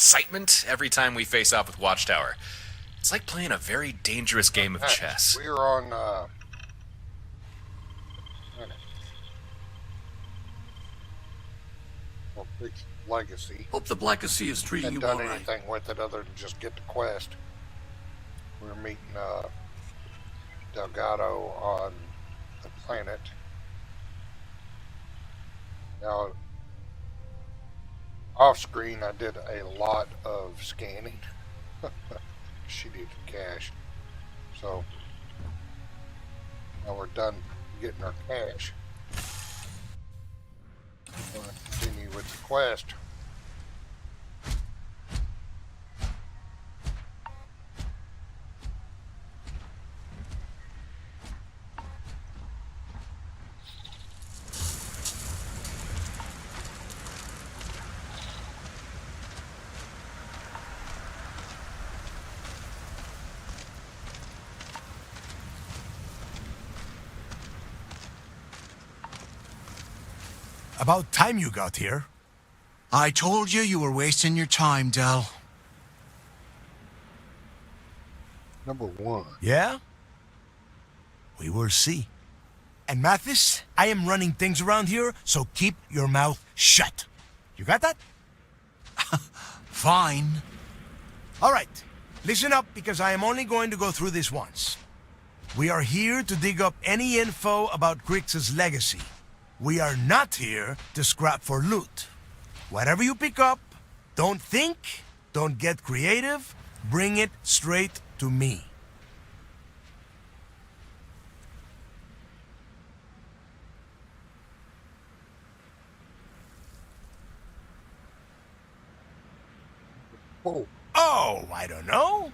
excitement every time we face off with Watchtower. It's like playing a very dangerous game of chess. We're on, Kryx Legacy. Hope the Legacy is treating you all Haven't done right. anything with it other than just get the quest. We're meeting, Delgado on the planet. Now, off screen, I did a lot of scanning. She needed cash. So, now we're done getting our cash. We're going to continue with the quest. About time you got here. I told you you were wasting your time, Del. Number 1. Yeah? We will see. And Mathis, I am running things around here, so keep your mouth shut. You got that? Fine. All right. Listen up, because I am only going to go through this once. We are here to dig up any info about Kryx's legacy. We are not here to scrap for loot. Whatever you pick up, don't think, don't get creative, bring it straight to me. Oh, I don't know.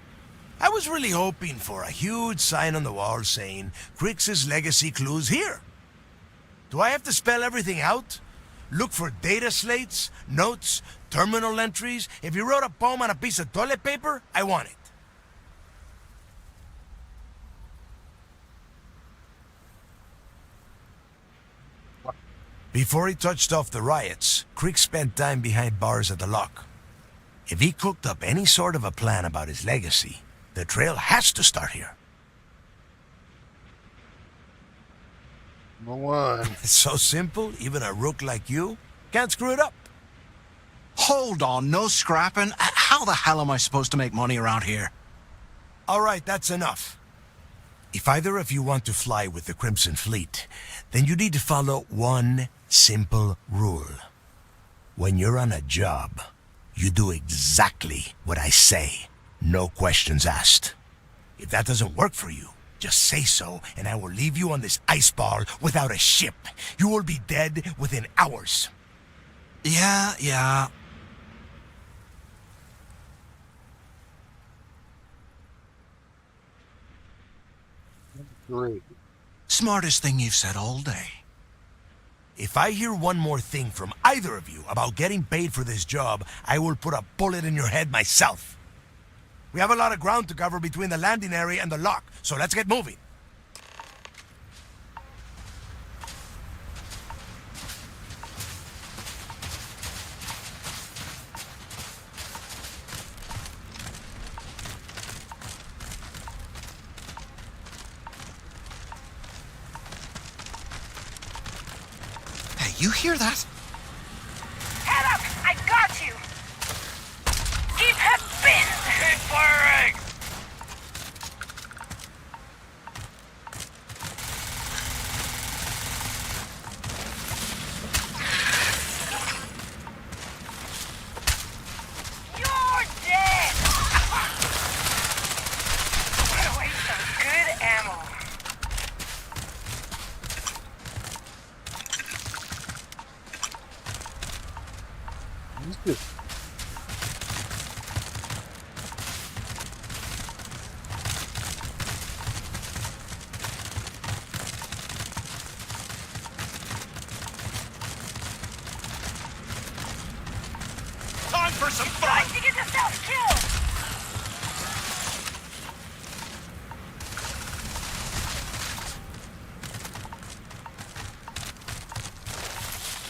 I was really hoping for a huge sign on the wall saying, Kryx's legacy clues here. Do I have to spell everything out? Look for data slates, notes, terminal entries? If you wrote a poem on a piece of toilet paper, I want it. Before he touched off the riots, Kryx spent time behind bars at the lock. If he cooked up any sort of a plan about his legacy, the trail has to start here. number 1. It's so simple, even a rook like you can't screw it up. Hold on, no scrapping. How the hell am I supposed to make money around here? All right, that's enough. If either of you want to fly with the Crimson Fleet, then you need to follow one simple rule. When you're on a job, you do exactly what I say. No questions asked. If that doesn't work for you, just say so, and I will leave you on this ice ball without a ship. You will be dead within hours. Yeah. Number 3. Smartest thing you've said all day. If I hear one more thing from either of you about getting paid for this job, I will put a bullet in your head myself. We have a lot of ground to cover between the landing area and the lock, so let's get moving. Hey, you hear that? Head up! I got you! Keep her pinned! Keep firing! You're dead! What a waste of good ammo. Who's this? Time for some Trying to get yourself killed!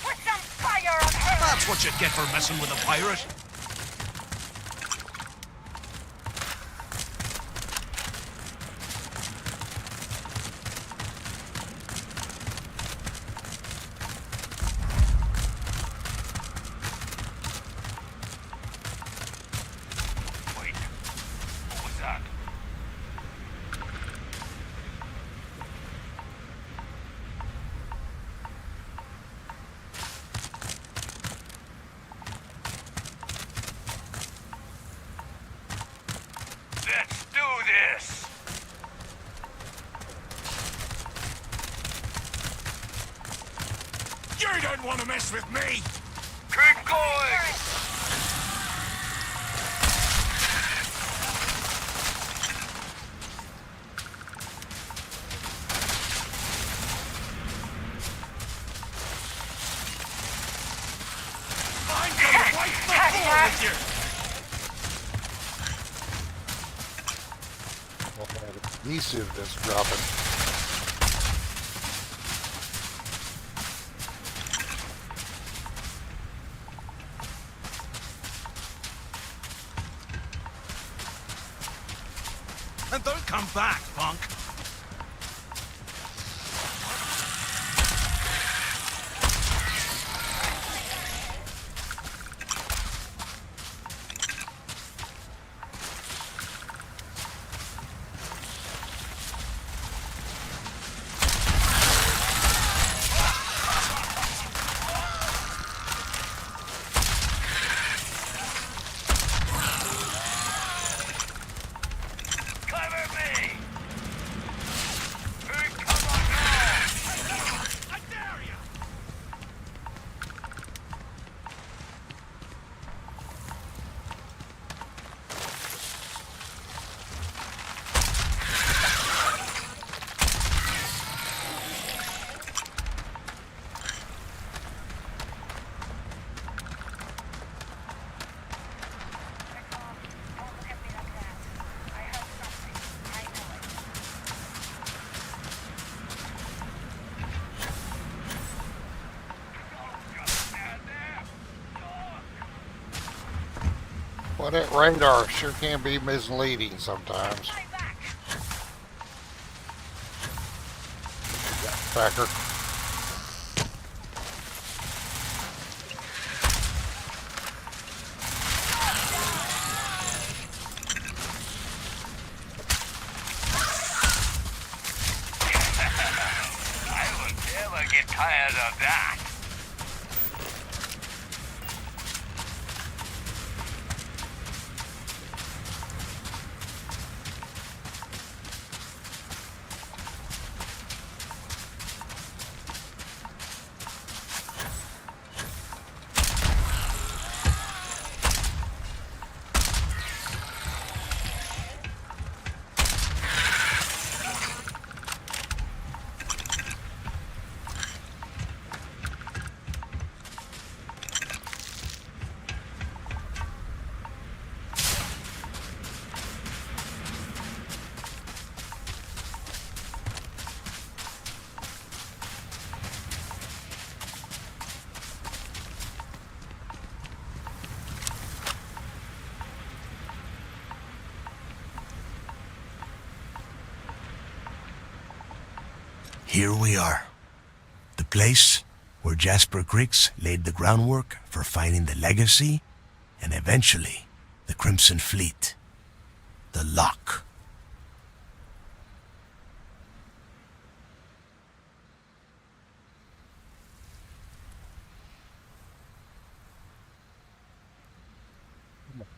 Put some fire on her! That's what you get for messing with a pirate. this with me! Keep going! I'm gonna wipe the floor with you! Adhesive is dropping. And don't come back, punk. Well, that radar sure can be misleading sometimes. Tracker. I will never get tired of that. Here we are. The place where Jasper Kryx laid the groundwork for finding the legacy and eventually the Crimson Fleet. The Lock.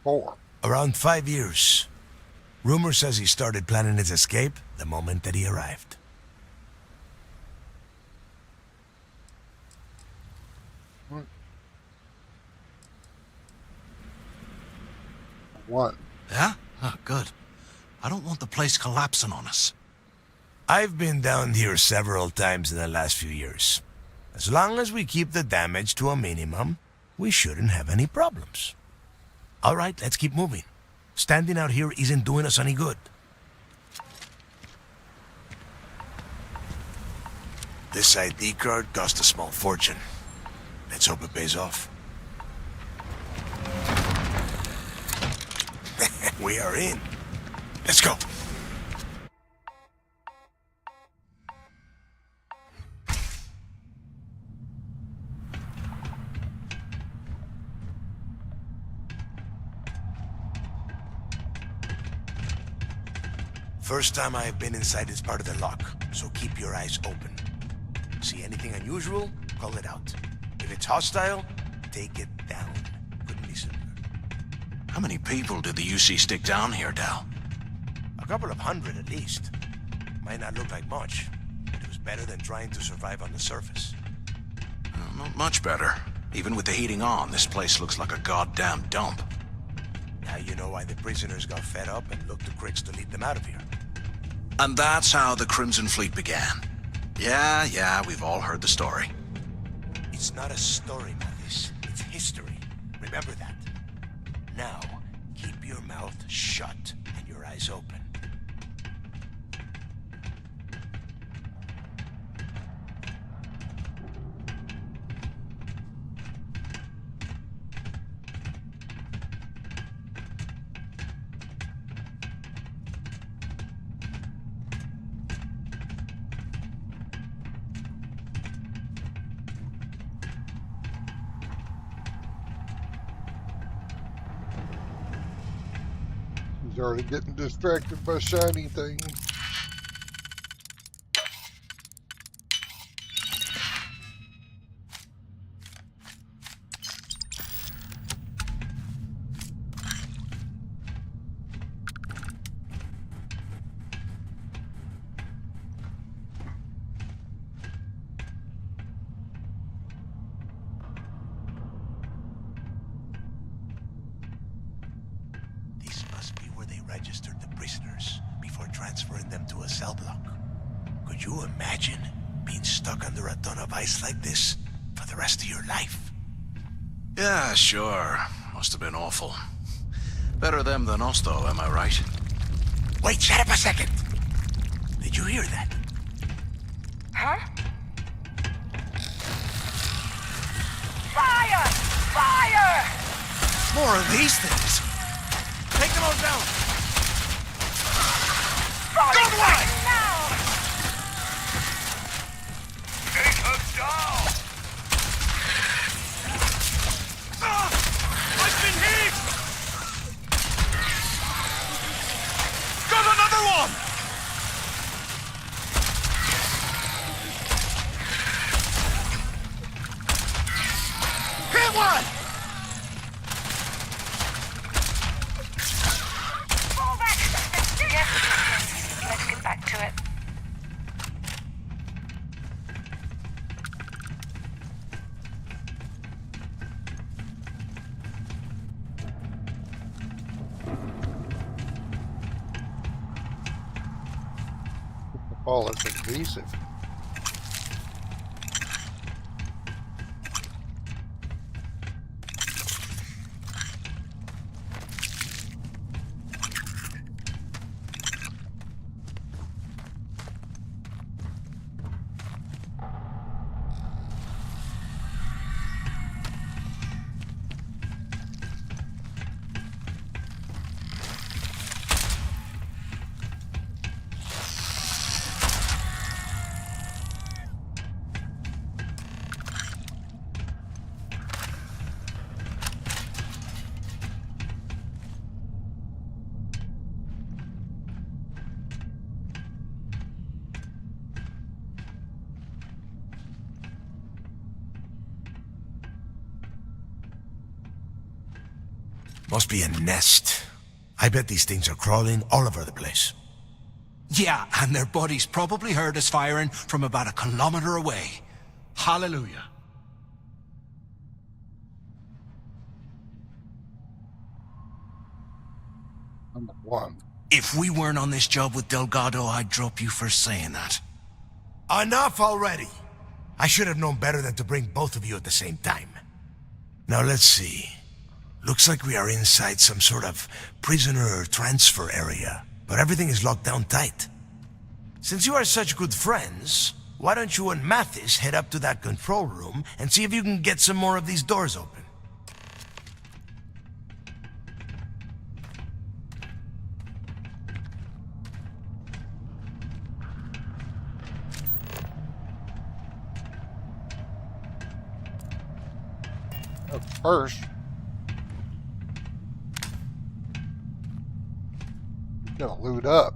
Four. Around 5 years. Rumor says he started planning his escape the moment that he arrived. What? Yeah? Oh, good. I don't want the place collapsing on us. I've been down here several times in the last few years. As long as we keep the damage to a minimum, we shouldn't have any problems. All right, let's keep moving. Standing out here isn't doing us any good. This ID card cost a small fortune. Let's hope it pays off. We are in. Let's go. First time I have been inside this part of the lock, so keep your eyes open. See anything unusual, call it out. If it's hostile, take it down. Couldn't be simpler. How many people did the UC stick down here, Dal? A couple of hundred at least. Might not look like much, but it was better than trying to survive on the surface. Not much better. Even with the heating on, this place looks like a goddamn dump. Now you know why the prisoners got fed up and looked to Kryx to lead them out of here. And that's how the Crimson Fleet began. Yeah, we've all heard the story. It's not a story, Mathis. It's history. Remember that. Now, keep your mouth shut and your eyes open. He's already getting distracted by shiny things. This must be where they registered the prisoners before transferring them to a cell block. Could you imagine being stuck under a ton of ice like this for the rest of your life? Yeah, sure. Must have been awful. Better them than us, though, am I right? Wait, shut up a second! Did you hear that? Huh? Fire! Fire! More of these things! Take them all down! Falling back now! Take her down! I've been hit! Got another one! Hit one! Fall back! Yes, let's get back to it. All is adhesive. Must be a nest. I bet these things are crawling all over the place. Yeah, and their buddies probably heard us firing from about a kilometer away. Hallelujah. Number one. If we weren't on this job with Delgado, I'd drop you for saying that. Enough already! I should have known better than to bring both of you at the same time. Now let's see. Looks like we are inside some sort of prisoner transfer area, but everything is locked down tight. Since you are such good friends, why don't you and Mathis head up to that control room and see if you can get some more of these doors open? First, he's gonna loot up.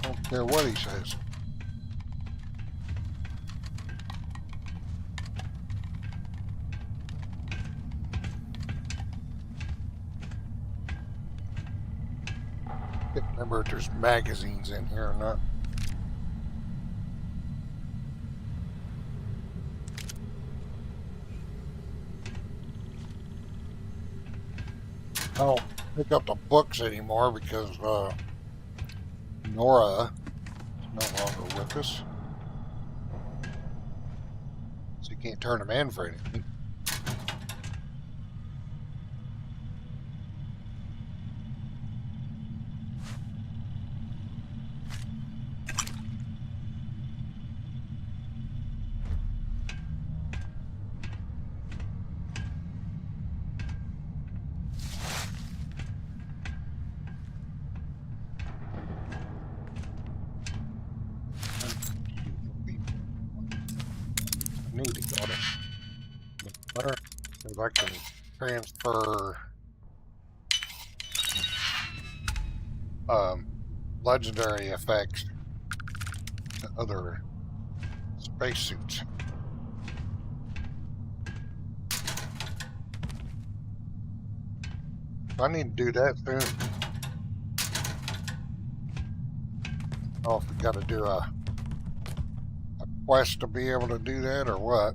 Don't care what he says. Can't remember if there's magazines in here or not. don't pick up the books anymore because Nora is no longer with us. So you can't turn them in for anything. I need to go to better because I can transfer legendary effects to other spacesuits. I need to do that soon. Oh, if we got to do a quest to be able to do that or what?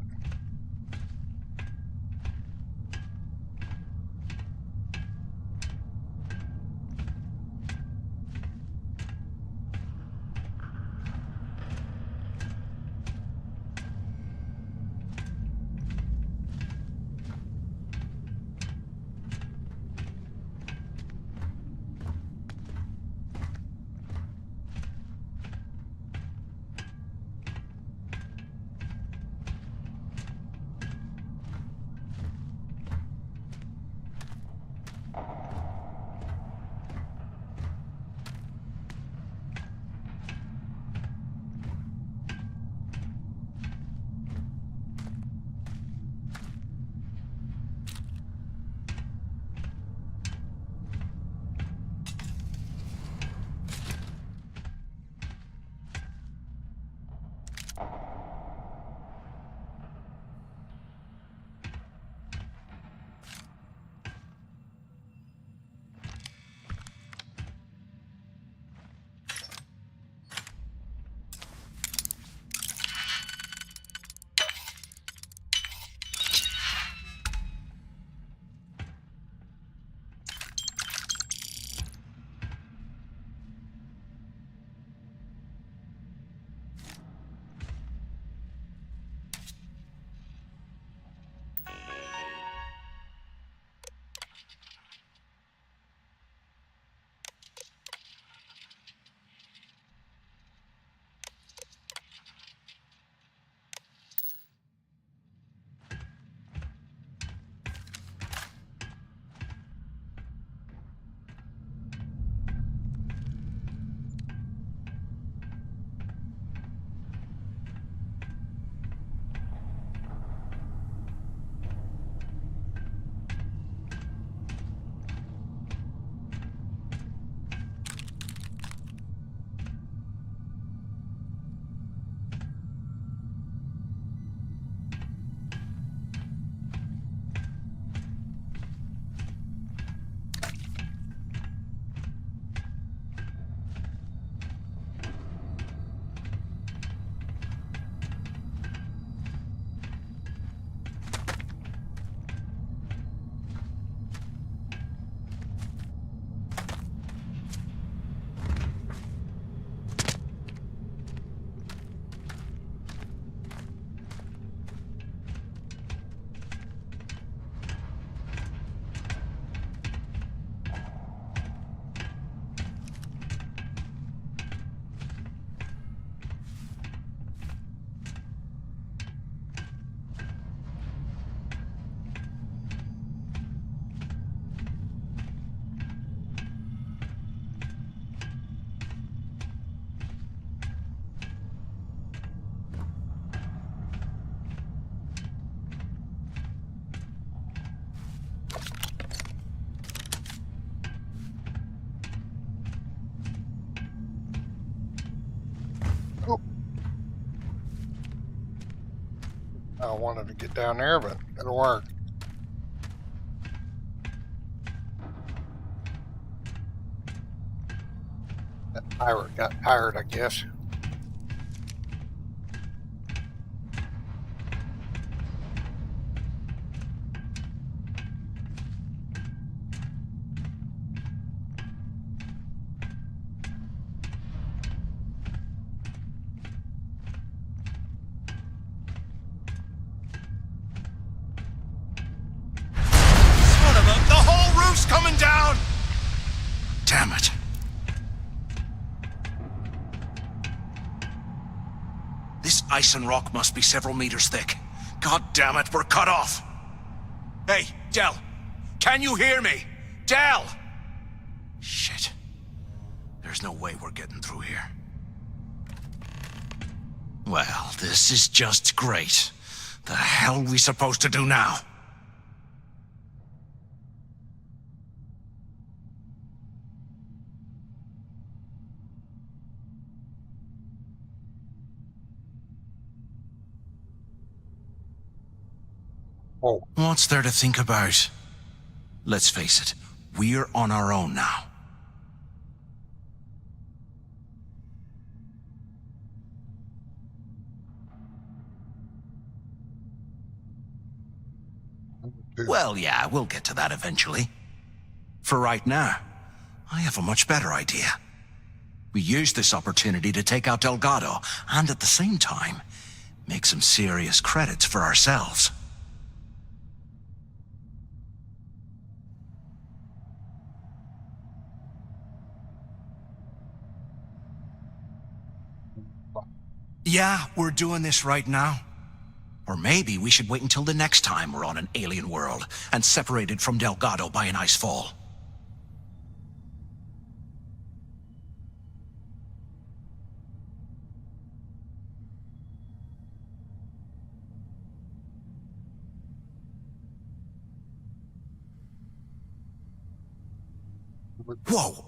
I wanted to get down there, but it'll work. That pirate got tired, I guess. damn it. This ice and rock must be several meters thick. God damn it, we're cut off. Hey, Del. Can you hear me? Del! Shit. There's no way we're getting through here. Well, this is just great. The hell are we supposed to do now? Oh, What's there to think about? Let's face it, we're on our own now. dude. Well, yeah, we'll get to that eventually. For right now, I have a much better idea. We use this opportunity to take out Delgado, and at the same time, make some serious credits for ourselves. Yeah, we're doing this right now. Or maybe we should wait until the next time we're on an alien world and separated from Delgado by an ice fall.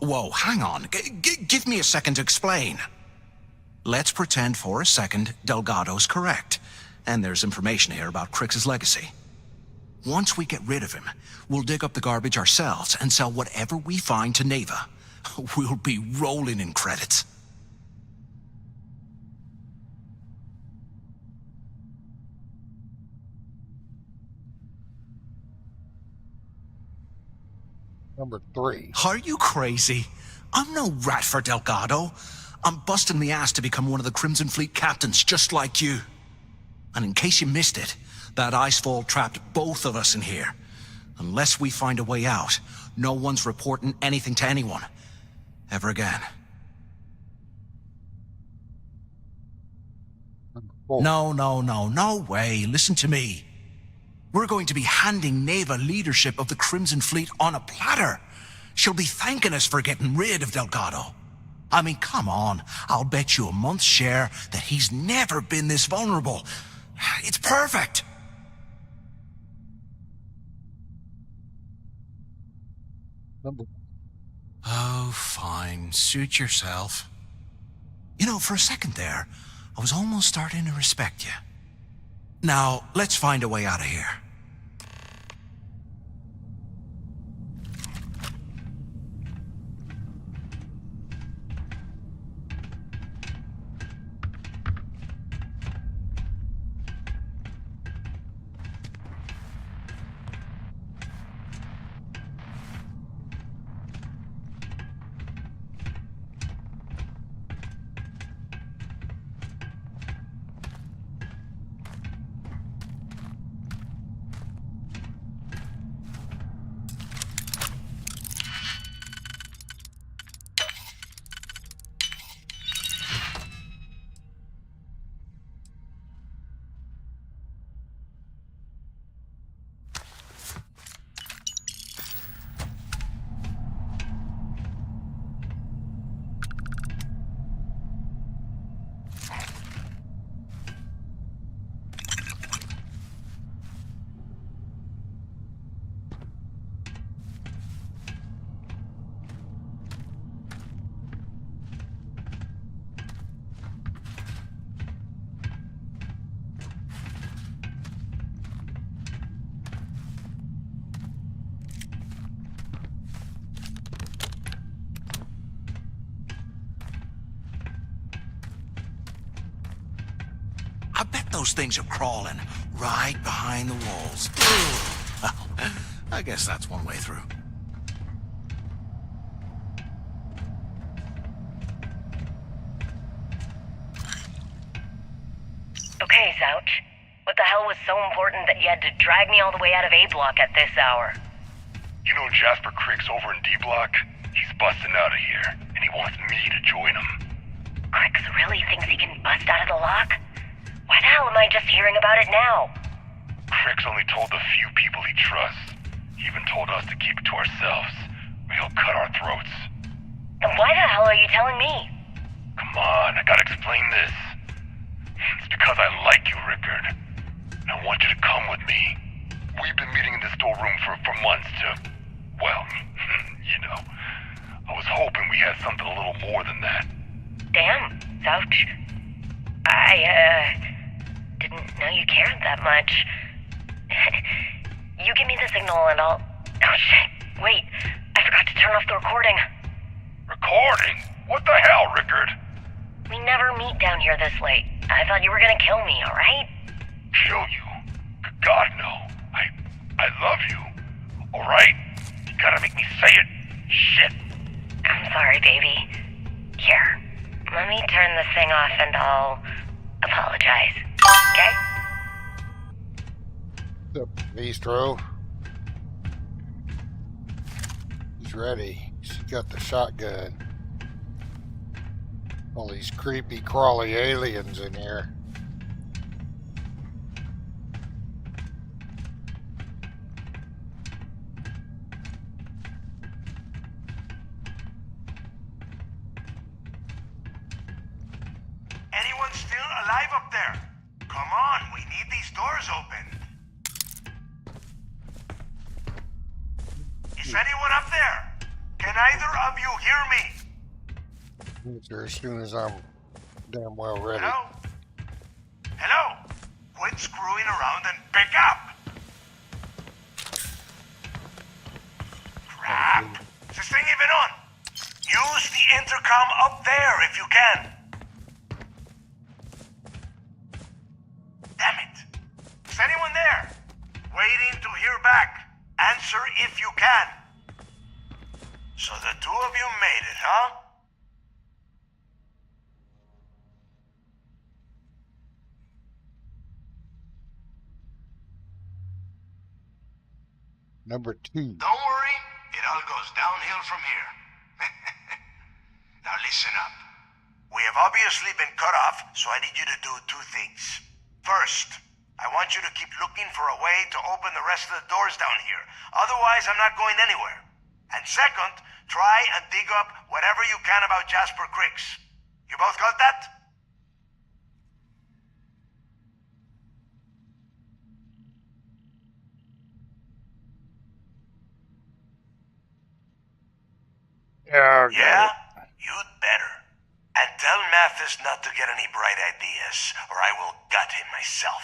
Whoa, hang on. Give me a second to explain. Let's pretend for a second Delgado's correct, and there's information here about Kryx's legacy. Once we get rid of him, we'll dig up the garbage ourselves and sell whatever we find to Neva. We'll be rolling in credits. Number 3. Are you crazy? I'm no rat for Delgado. I'm busting the ass to become one of the Crimson Fleet captains, just like you. And in case you missed it, that icefall trapped both of us in here. Unless we find a way out, no one's reporting anything to anyone. Ever again. Number 4. No way. Listen to me. We're going to be handing Neva leadership of the Crimson Fleet on a platter. She'll be thanking us for getting rid of Delgado. I mean, come on. I'll bet you a month's share that he's never been this vulnerable. It's perfect. Number. Oh, fine. Suit yourself. You know, for a second there, I was almost starting to respect you. Now, let's find a way out of here. I bet those things are crawling right behind the walls. Well, I guess that's one way through. Okay, Zouch. What the hell was so important that you had to drag me all the way out of A Block at this hour? You know Jasper Kryx over in D Block? He's He's busting out of here, and he wants me to join him. Kryx really thinks he can bust out of the lock? Why the hell am I just hearing about it now? Kryx only told the few people he trusts. He even told us to keep it to ourselves, or he'll cut our throats. Then why the hell are you telling me? Come on, I gotta explain this. It's because I like you, Rickard. And I want you to come with me. We've been meeting in the storeroom for months to, well, you know. I was hoping we had something a little more than that. Damn, ouch. I didn't know you cared that much. You give me the signal and I'll... Oh shit, wait. I forgot to turn off the recording. Recording? What the hell, Rickard? We never meet down here this late. I thought you were gonna kill me, alright? Kill you? God, no. I love you. Alright? You gotta make me say it. Shit. I'm sorry, baby. Here, let me turn this thing off and I'll apologize. Okay? The bistro. He's ready. He's got the shotgun. All these creepy, crawly aliens in here. Anyone still alive up there? Come on, we need these doors open. Is anyone up there? Can either of you hear me? Answer as soon as I'm damn well ready. Hello? Hello? Quit screwing around and pick up! Crap! Is this thing even on? Use the intercom up there if you can. Damn it! Is anyone there? Waiting to hear back. Answer if you can. So the two of you made it, huh? Number 2. Don't worry, it all goes downhill from here. Now listen up. We have obviously been cut off, so I need you to do two things. First, I want you to keep looking for a way to open the rest of the doors down here. Otherwise, I'm not going anywhere. And second, try and dig up whatever you can about Jasper Kryx. You both got that? Yeah? You'd better. And tell Mathis not to get any bright ideas, or I will gut him myself.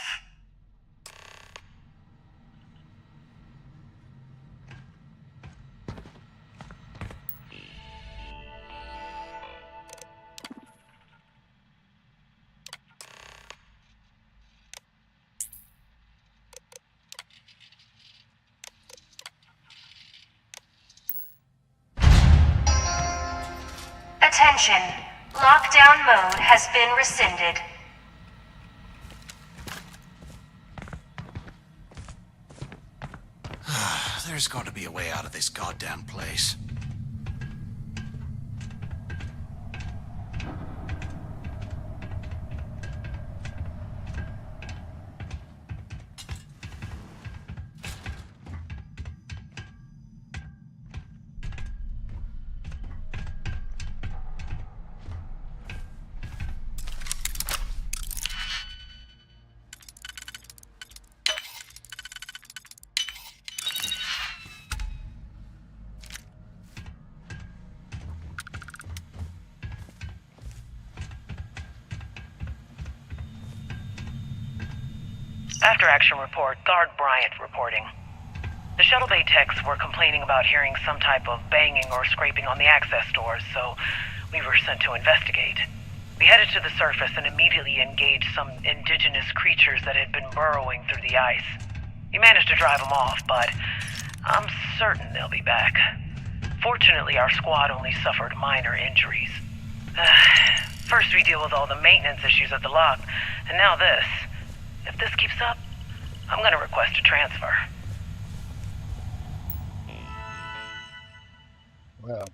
Attention. Lockdown mode has been rescinded. There's got to be a way out of this goddamn place. After action report, Guard Bryant reporting. The shuttle bay techs were complaining about hearing some type of banging or scraping on the access doors, so we were sent to investigate. We headed to the surface and immediately engaged some indigenous creatures that had been burrowing through the ice. We managed to drive them off, but I'm certain they'll be back. Fortunately, our squad only suffered minor injuries. First we deal with all the maintenance issues at the lock, and now this. If this keeps up, I'm going to request a transfer. Well,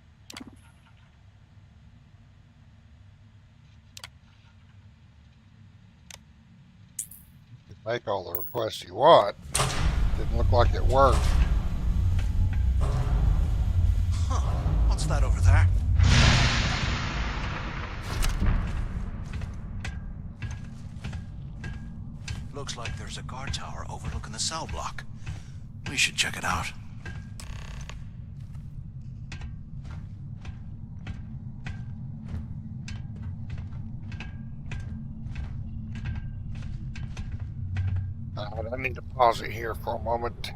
make all the requests you want. Didn't look like it worked. Huh. What's that over there? Looks like there's a guard tower overlooking the cell block. We should check it out. I need to pause it here for a moment.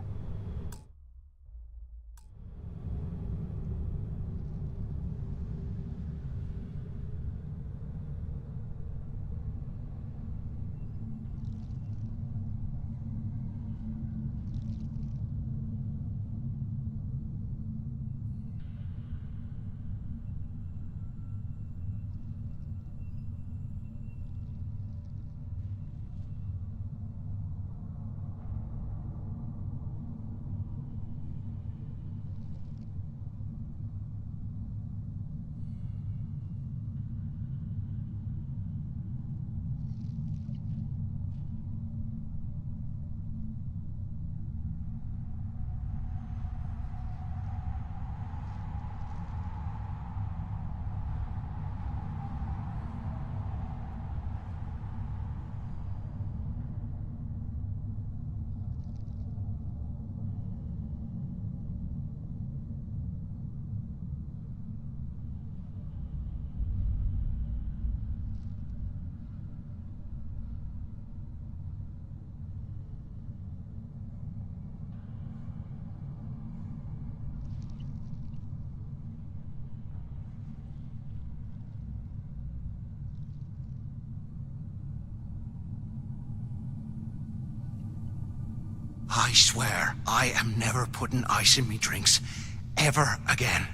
I swear, I am never putting ice in me drinks. Ever again.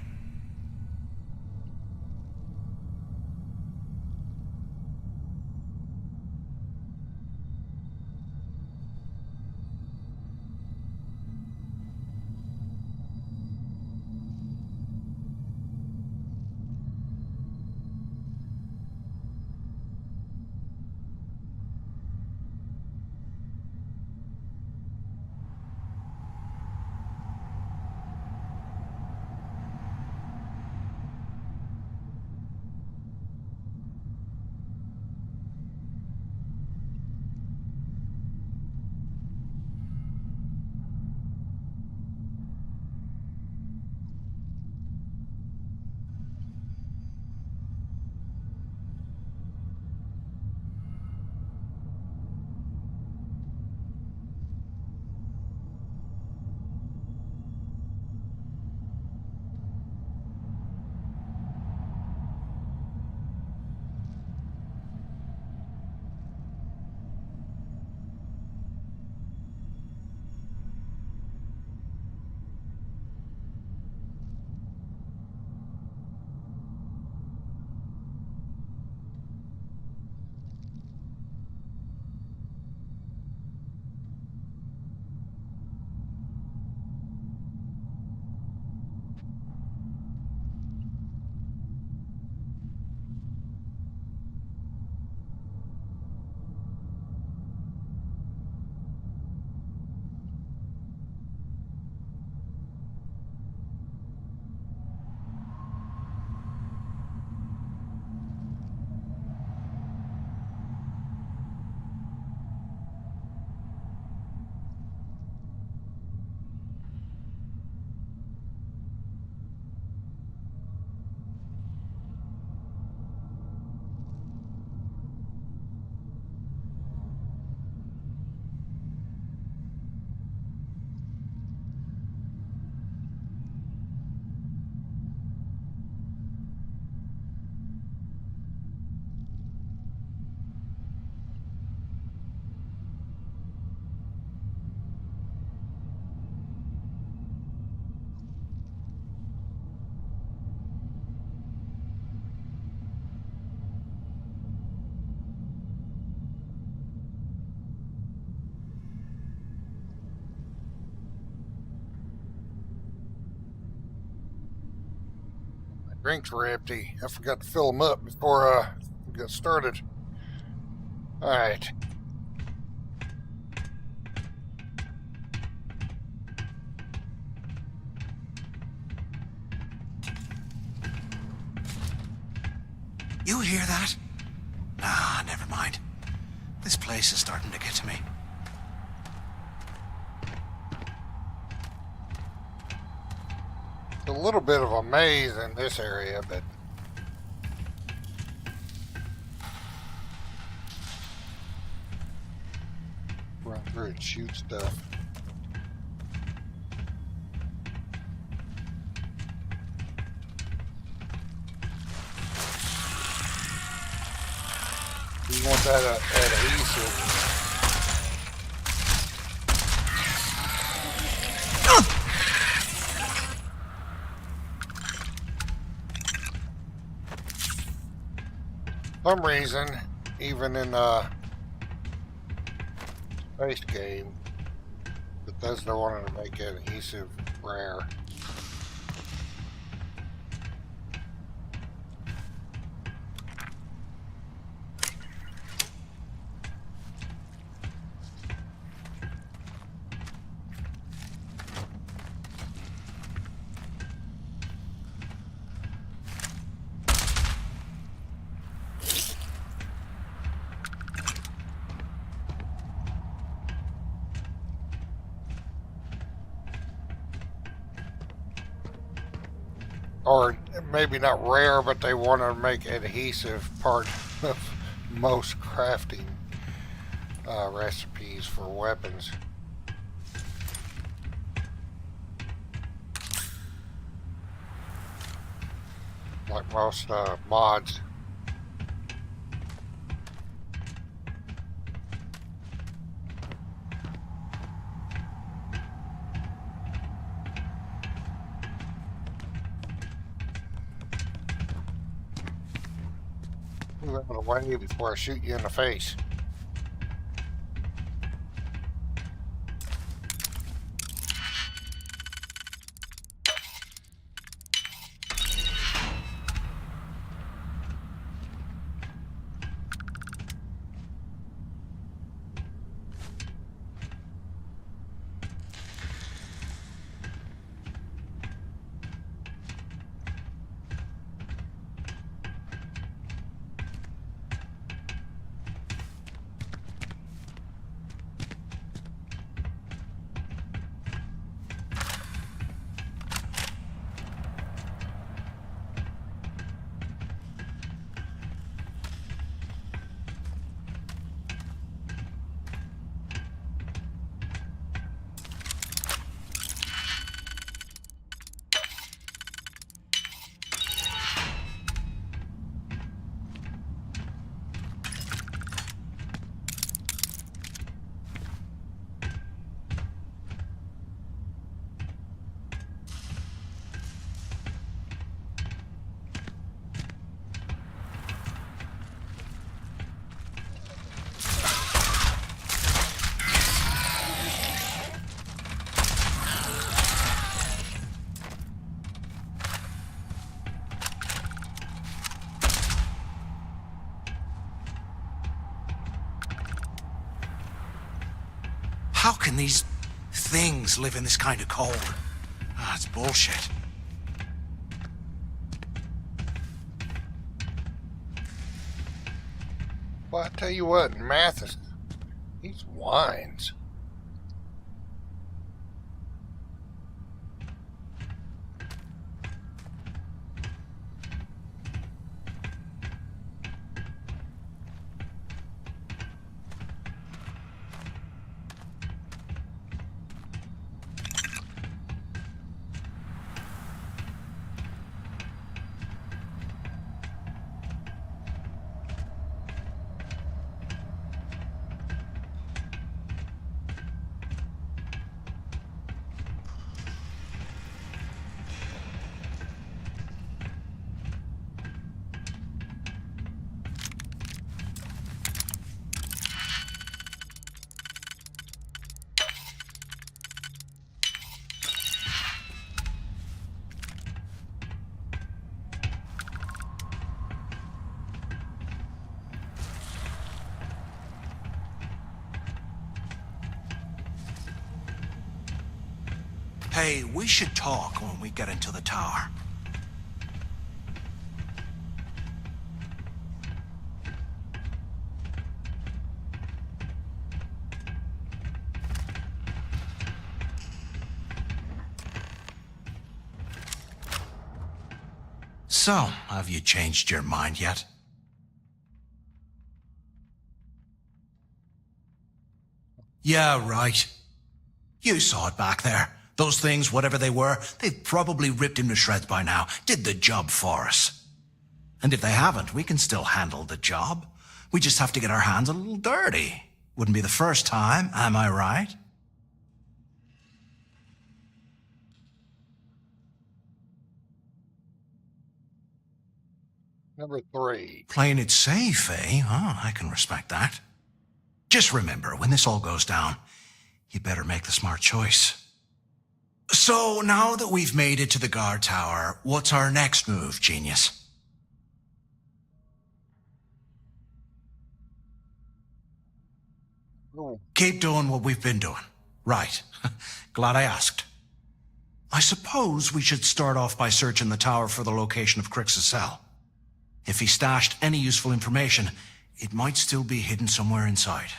Drinks were empty. I forgot to fill them up before we got started. All right. You hear that? Nah, never mind. This place is starting to get to me. It's a little bit of a maze in this area, but run through and shoot stuff. You want that adhesive. For some reason, even in a space game, Bethesda wanted to make adhesive rare. Or maybe not rare, but they want to make adhesive part of most crafting recipes for weapons. Like most mods. Move out of the way before I shoot you in the face. How can these things live in this kind of cold? Ah, it's bullshit. Well, I tell you what, Mathis, these wines. Hey, we should talk when we get into the tower. So, have you changed your mind yet? Yeah, right. You saw it back there. Those things, whatever they were, they've probably ripped him to shreds by now. Did the job for us. And if they haven't, we can still handle the job. We just have to get our hands a little dirty. Wouldn't be the first time, am I right? Number 3. Playing it safe, eh? Oh, I can respect that. Just remember, when this all goes down, you better make the smart choice. So, now that we've made it to the guard tower, what's our next move, genius? Oh, Keep doing what we've been doing. Right. Glad I asked. I suppose we should start off by searching the tower for the location of Kryx's cell. If he stashed any useful information, it might still be hidden somewhere inside.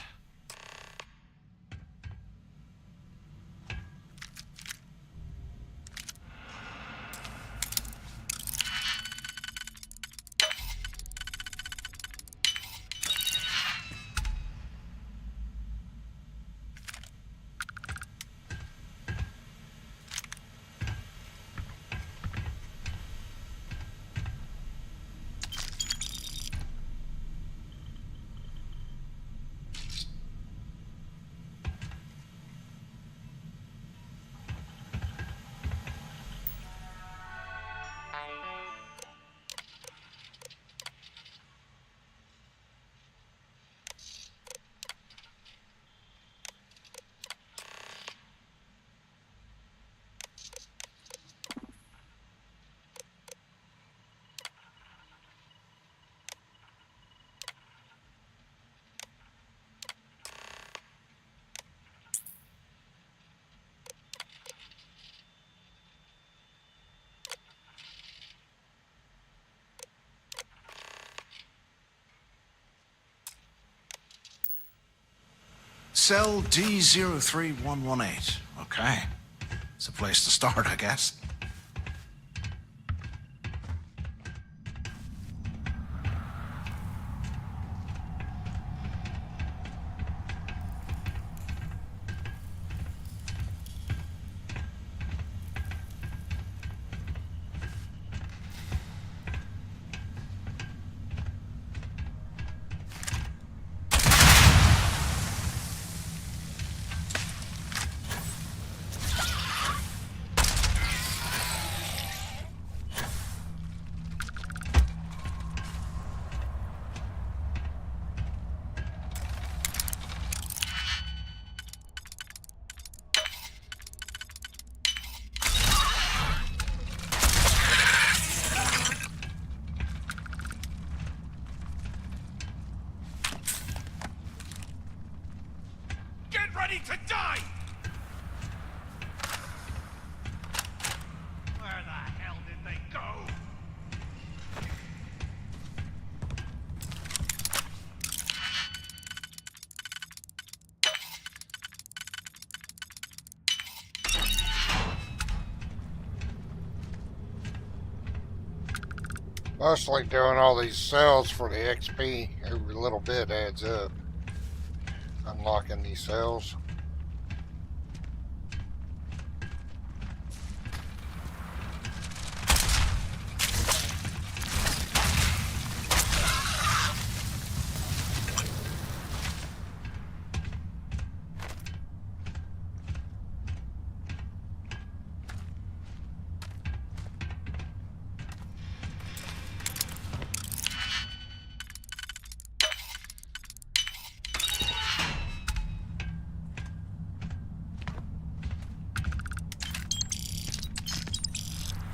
Cell D03118. Okay. It's a place to start, I guess. Get ready to die! Where the hell did they go? mostly doing all these cells for the XP. Every little bit adds up. Unlocking these cells.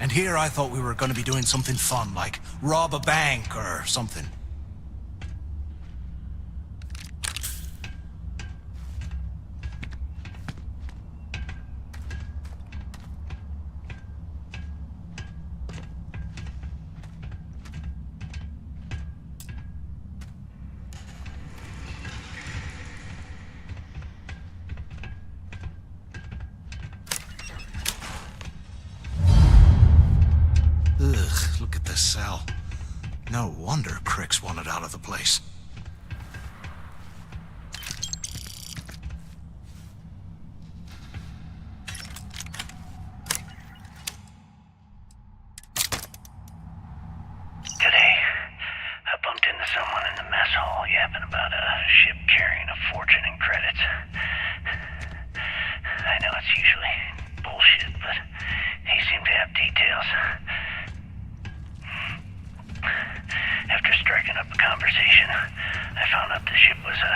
And here I thought we were going to be doing something fun, like rob a bank or something. Ugh. look at this cell. No wonder Kryx wanted out of the place. Today, I bumped into someone in the mess hall yapping about a ship carrying a fortune in credits. I know it's usually bullshit, but he seemed to have details. After striking up a conversation, I found out the ship was a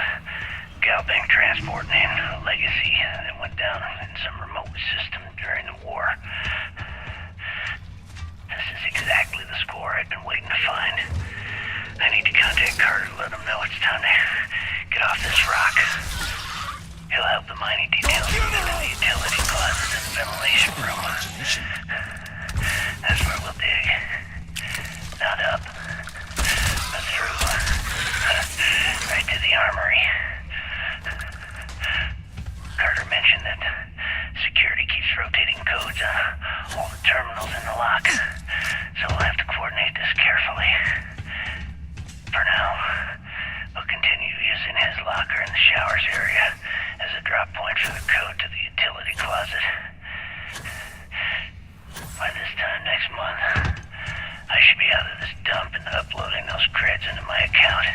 Galbank transport named Legacy that went down in some remote system during the war. This is exactly the score I'd been waiting to find. I need to contact Carter to let him know it's time to get off this rock. He'll have the mining details moved into the utility closet in the ventilation room. That's where we'll dig. Not up, but through. Right to the armory. Carter mentioned that security keeps rotating codes on all the terminals in the lock, so we'll have to coordinate this carefully. For now, we'll continue using his locker in the showers area as a drop point for the code to the utility closet. By this time next month, I should be out of this dump and uploading those creds into my account.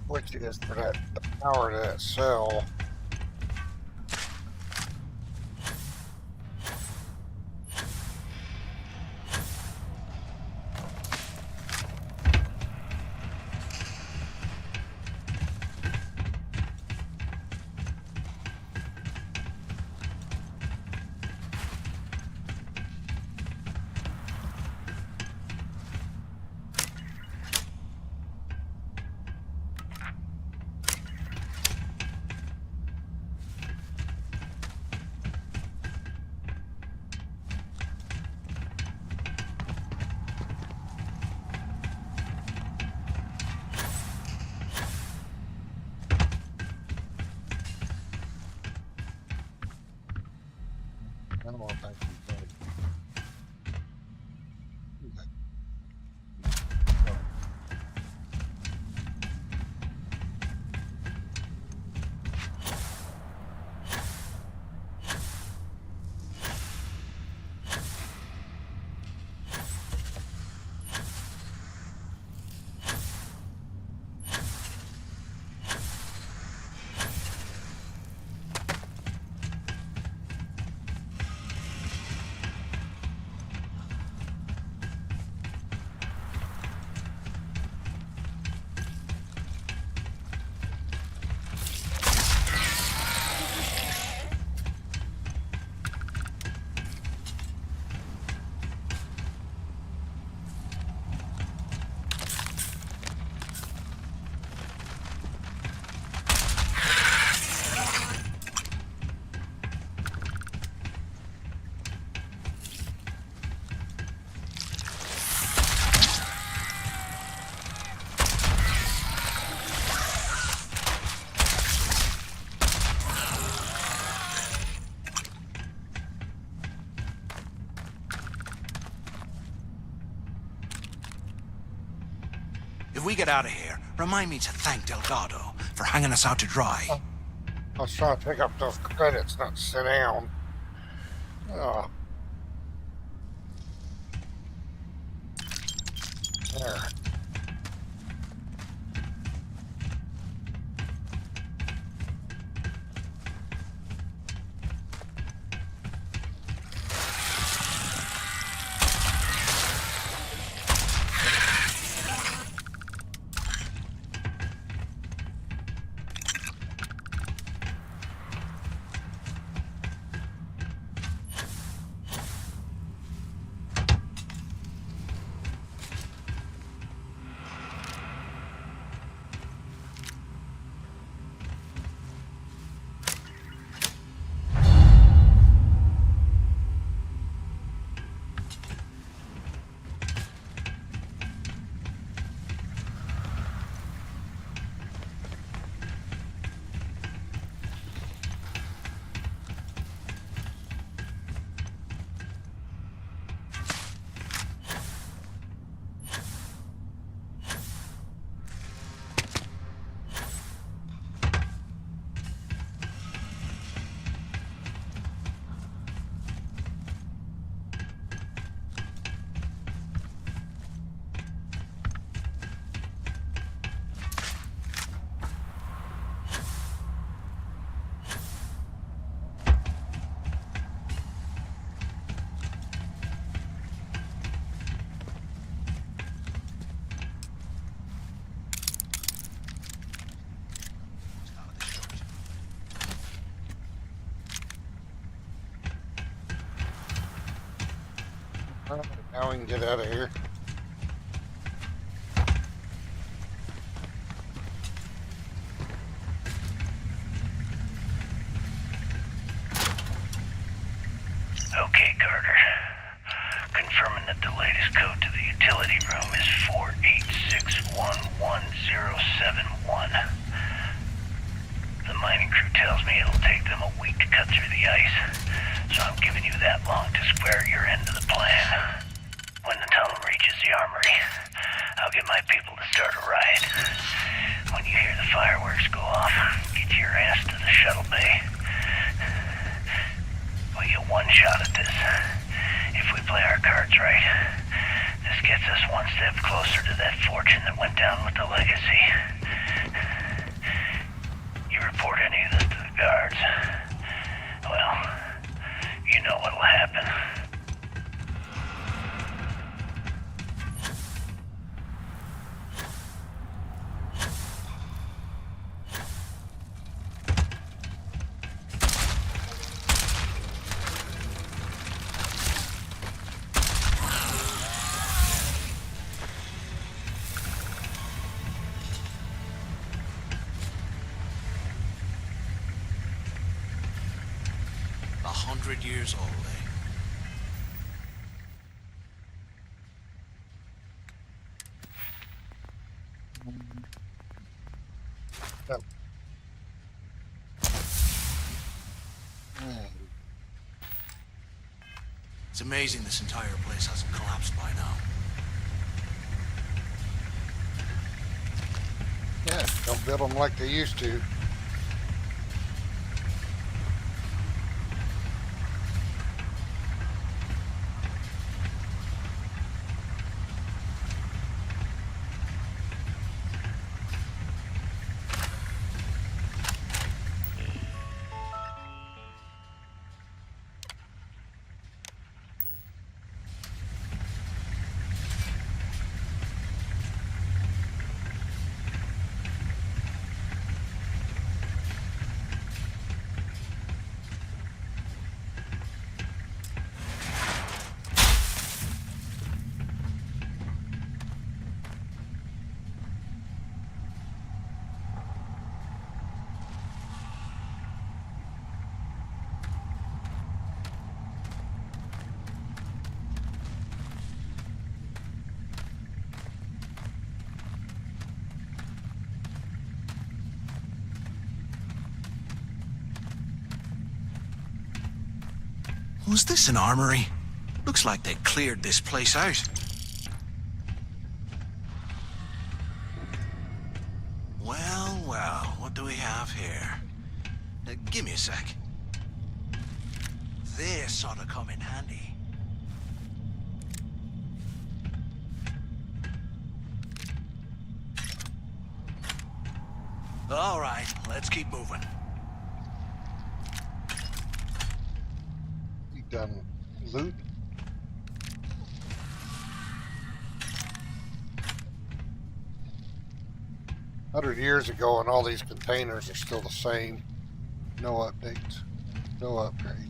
Which is for that power to that cell. we get out of here, remind me to thank Delgado for hanging us out to dry. I was trying to pick up those credits, not sit down. Oh. There. Now we can get out of here. Okay, Carter. Confirming that the latest code to the utility room is 486111071. The mining crew tells me it'll take them a week to cut through the ice, so I'm giving you that long to square your end of the plan. When the tunnel reaches the armory, I'll get my people to start a riot. When you hear the fireworks go off, get your ass to the shuttle bay. We get one shot at this. If we play our cards right, this gets us one step closer to that fortune that went down with the legacy. You report any of this to the guards, well, you know what'll happen. Years old, eh? Yep. It's amazing this entire place hasn't collapsed by now. Yeah, don't build them like they used to. Was this an armory? Looks like they cleared this place out. what do we have here? Give me a sec. This ought to come in handy. All right, let's keep moving. You done loot? $100 ago, and all these containers are still the same. No updates, no upgrades.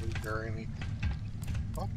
Is there any? Oh.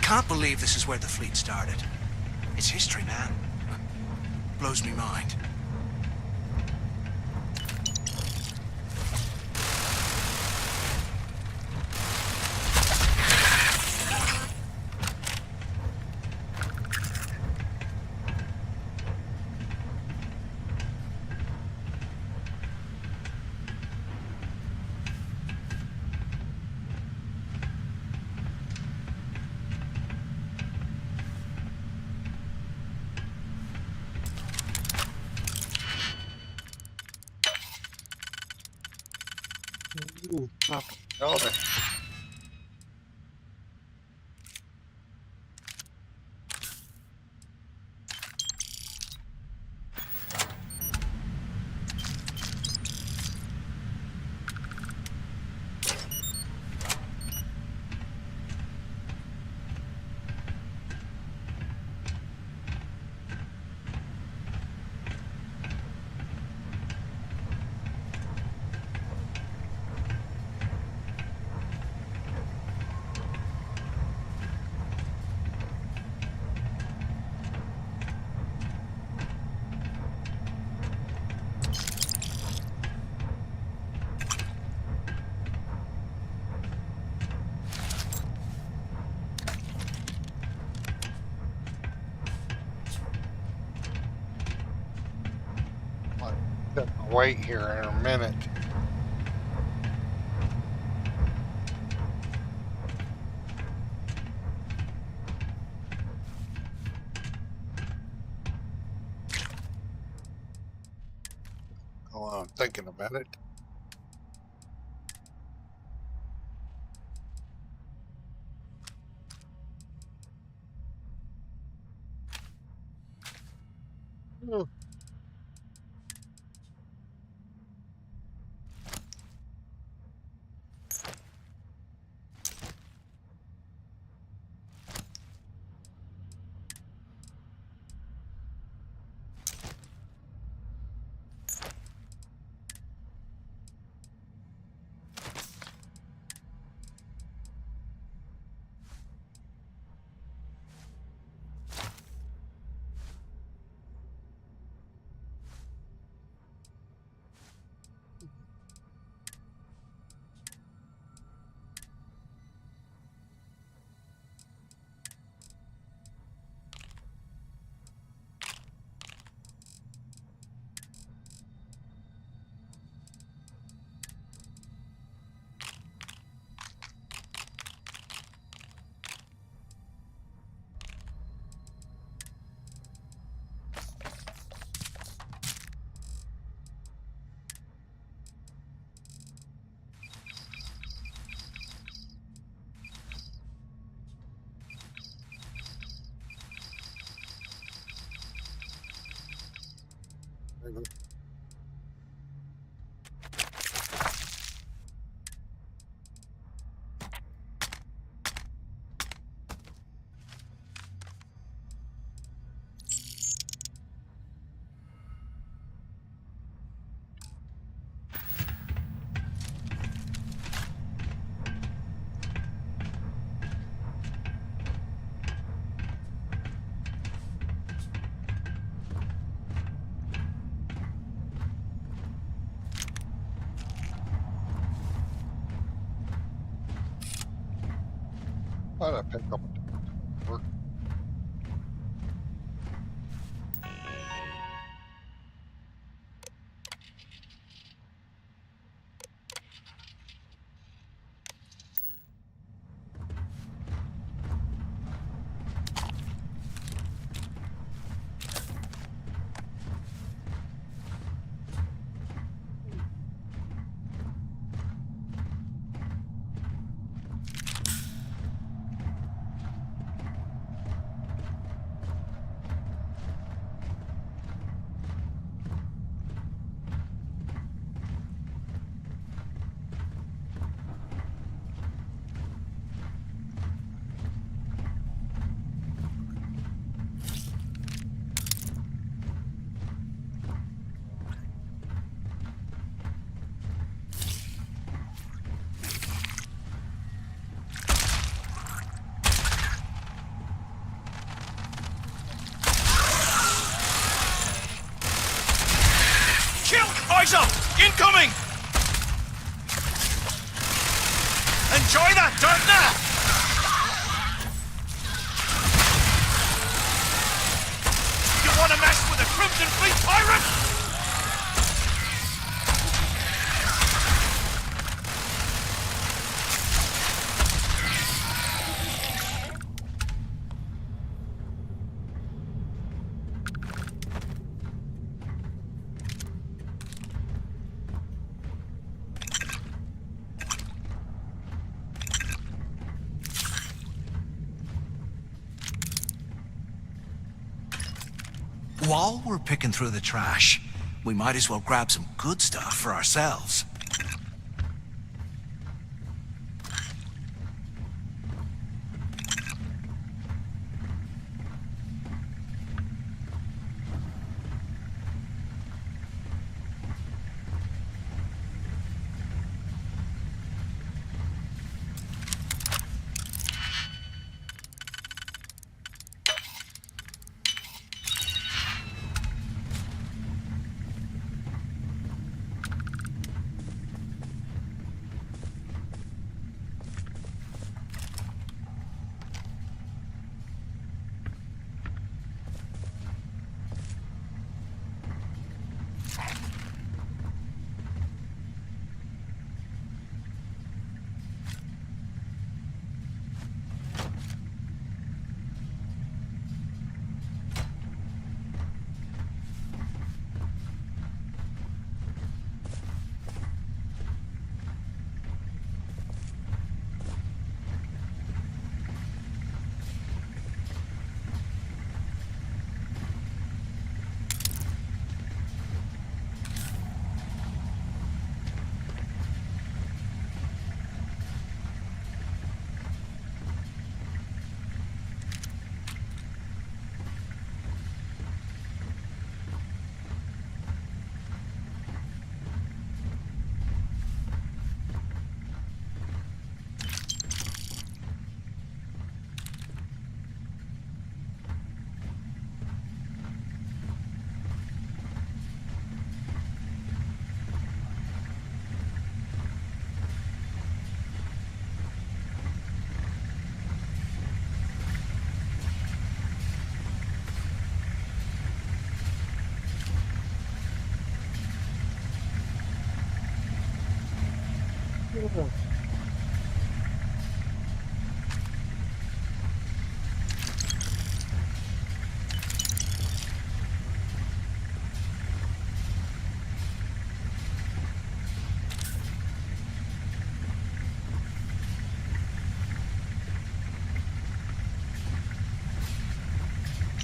Can't believe this is where the fleet started. It's history, man. Blows me mind. Ooh, fucking building. Wait here in a minute. Hold on, I'm thinking about it. Oh. Why'd I pick up a work? Kill! Eyes up! Incoming! Enjoy that dirt now! You want to mess with a Crimson Fleet pirate? While we're picking through the trash, we might as well grab some good stuff for ourselves.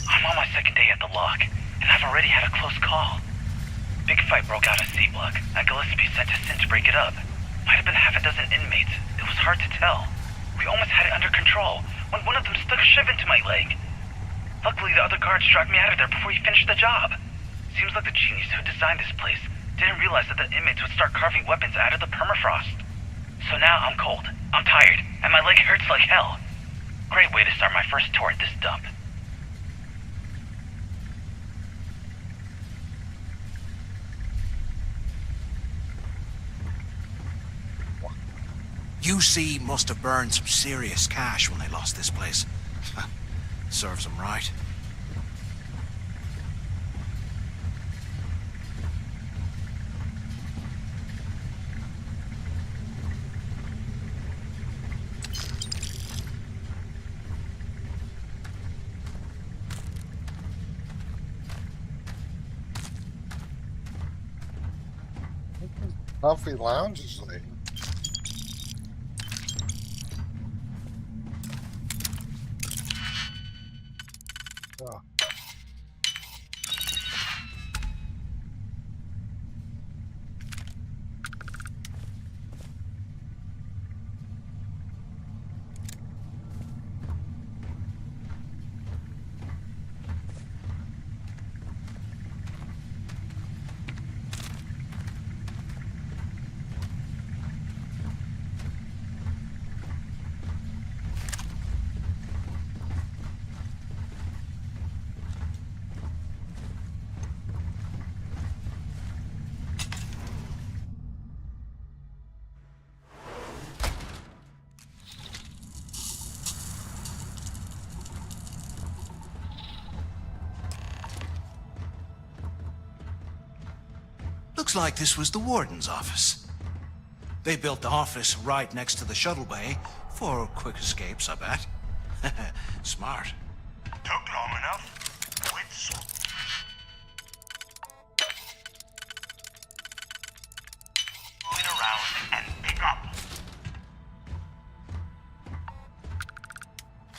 I'm on my second day at the lock, and I've already had a close call. Big fight broke out at C-Block. Gillespie sent us in to break it up. Might have been half a dozen inmates. It was hard to tell. We almost had it under control when one of them stuck a shiv into my leg. Luckily, the other guards dragged me out of there before he finished the job. Seems like the genius who designed this place didn't realize that the inmates would start carving weapons out of the permafrost. So now I'm cold, I'm tired, and my leg hurts like hell. Great way to start my first tour at this dump. UC must have burned some serious cash when they lost this place. Serves them right. Coffee lounge is like. Oh. Looks like this was the warden's office. They built the office right next to the shuttle bay for quick escapes, I bet. Smart. Took long enough. Quit screwing around and pick up.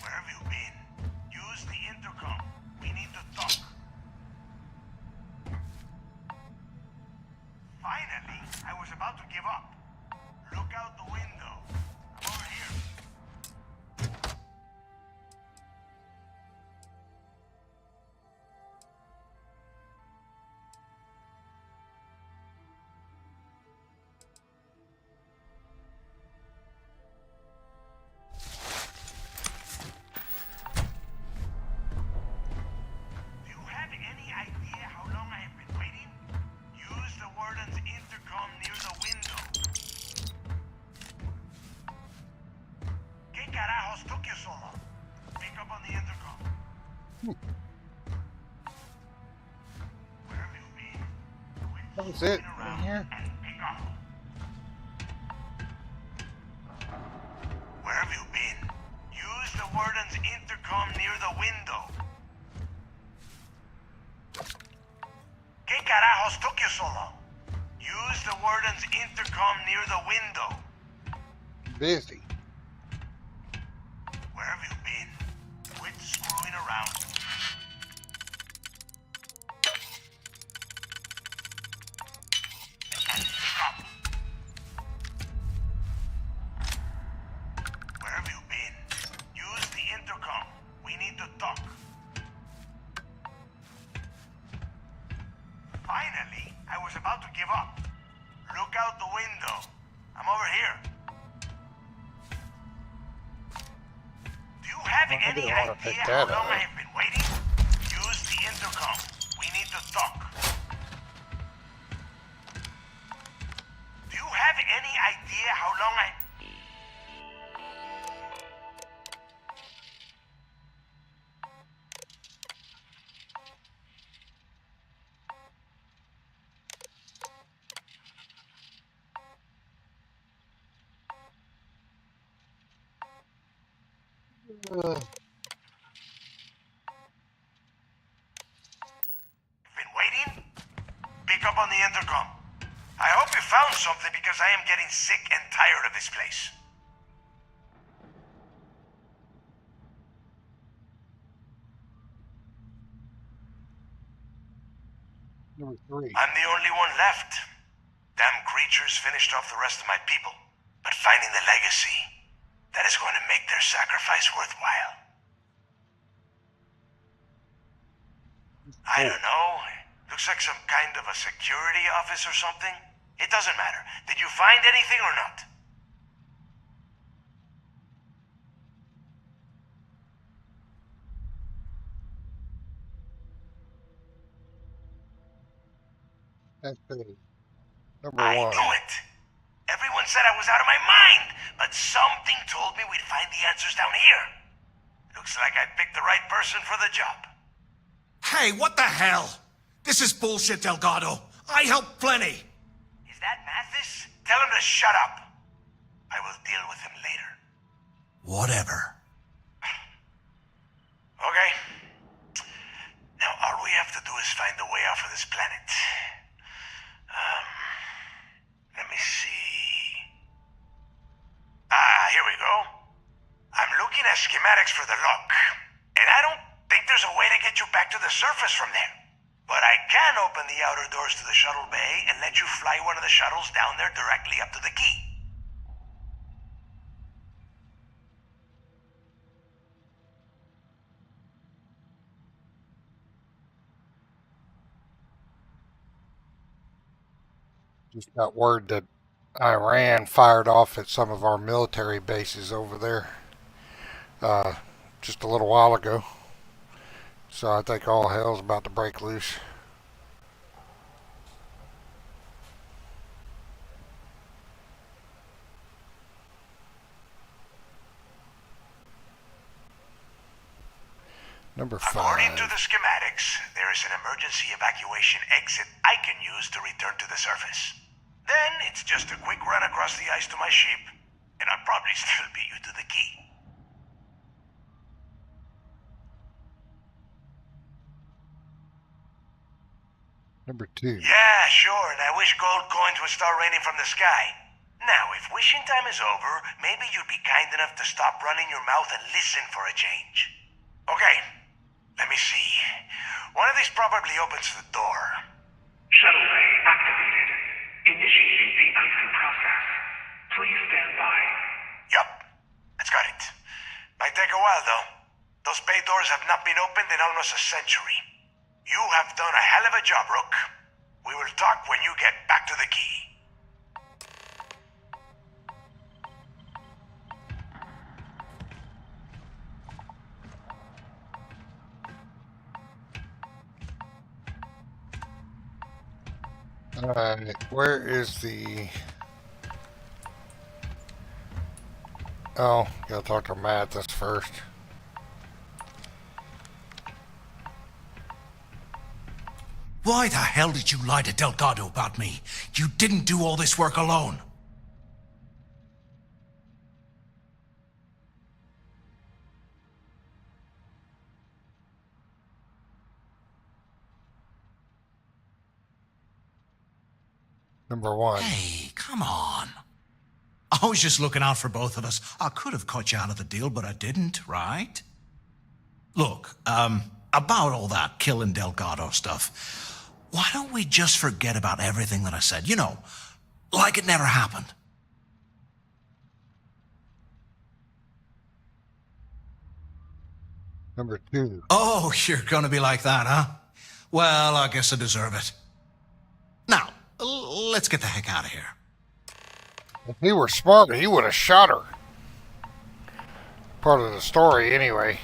Where have you been? Use the intercom. We need to talk. Finally, I was about to give up. Look out the window. I'm over here. Do you have any idea how long I have been waiting? Use the warden's intercom near the window. ¿Qué carajos took you so long? Pick up on the intercom. Where have you been? Quit That was it. screwing Right around here. and pick up. Where have you been? Use the warden's intercom near the window. ¿Qué carajos took you so long? Use the warden's intercom near the window. Busy. Where have you been? Quit screwing around. And pick up. Where have you been? Use the intercom. We need to talk. Finally, I was about to give up. Look out the window. I'm over here. Do you have I any didn't want to idea pick how that long up. I have been waiting? Use the intercom. We need to talk. Do you have any idea how long I... Been waiting? Pick up on the intercom. I hope you found something because I am getting sick and tired of this place. Number 3. I'm the only one left. Damn creatures finished off the rest of my people. But finding the legacy, that is going to make their sacrifice worthwhile. I don't know. Looks like some kind of a security office or something. It doesn't matter. Did you find anything or not? That's big. Number I 1. knew it. Everyone said I was out of my mind, but something told me we'd find the answers down here. Looks like I picked the right person for the job. Hey, what the hell? This is bullshit, Delgado. I helped plenty. Is that Mathis? Tell him to shut up. I will deal with him later. Whatever. Okay. Now all we have to do is find a way off of this planet. Let me see. Here we go. I'm looking at schematics for the lock, and I don't think there's a way to get you back to the surface from there. But I can open the outer doors to the shuttle bay and let you fly one of the shuttles down there directly up to the key. Just got word that Iran fired off at some of our military bases over there just a little while ago. So I think all hell's about to break loose. Number 5. According to the schematics, there is an emergency evacuation exit I can use to return to the surface. Then it's just a quick run across the ice to my ship, and I'll probably still beat you to the key. Number 2. Yeah, sure, and I wish gold coins would start raining from the sky. Now, if wishing time is over, maybe you'd be kind enough to stop running your mouth and listen for a change. Okay, let me see. One of these probably opens the door. Shuttle bay activated. Initiating the icing process. Please stand by. Yup, that's got it. Might take a while, though. Those bay doors have not been opened in almost a century. You have done a hell of a job, Rook. We will talk when you get back to the key. Alright, where is the... Oh, gotta talk to Mathis first. Why the hell did you lie to Delgado about me? You didn't do all this work alone. Number 1. Hey, come on. I was just looking out for both of us. I could have cut you out of the deal, but I didn't, right? Look, about all that killing Delgado stuff, why don't we just forget about everything that I said? You know, like it never happened. Number 2. Oh, you're gonna be like that, huh? Well, I guess I deserve it. Now, let's get the heck out of here. If he were smarter, he would have shot her. Part of the story, anyway.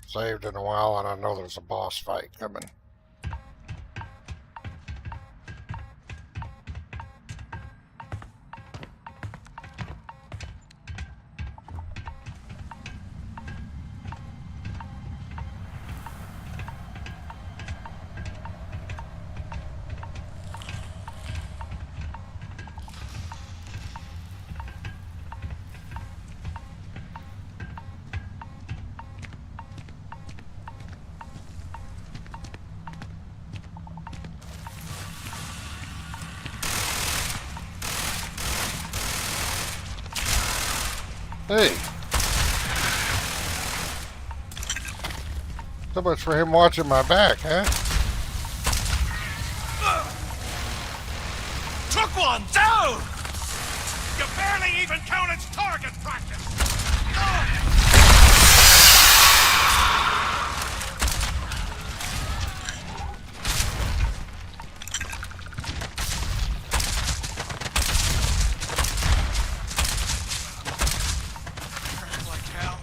Saved in a while, and I know there's a boss fight coming. Hey. So much for him watching my back, huh? Took one down! You barely even counted target practice! Like hell.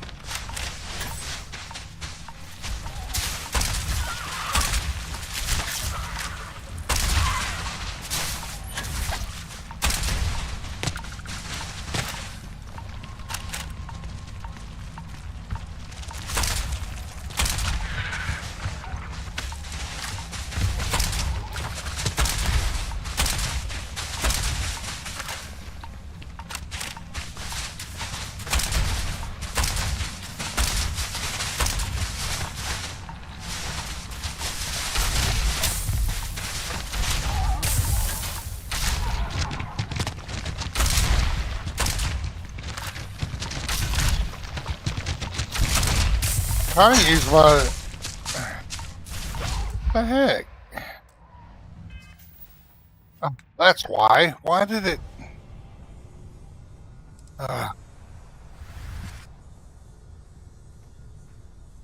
Trying to use my... the heck? Oh, that's why. Why did it...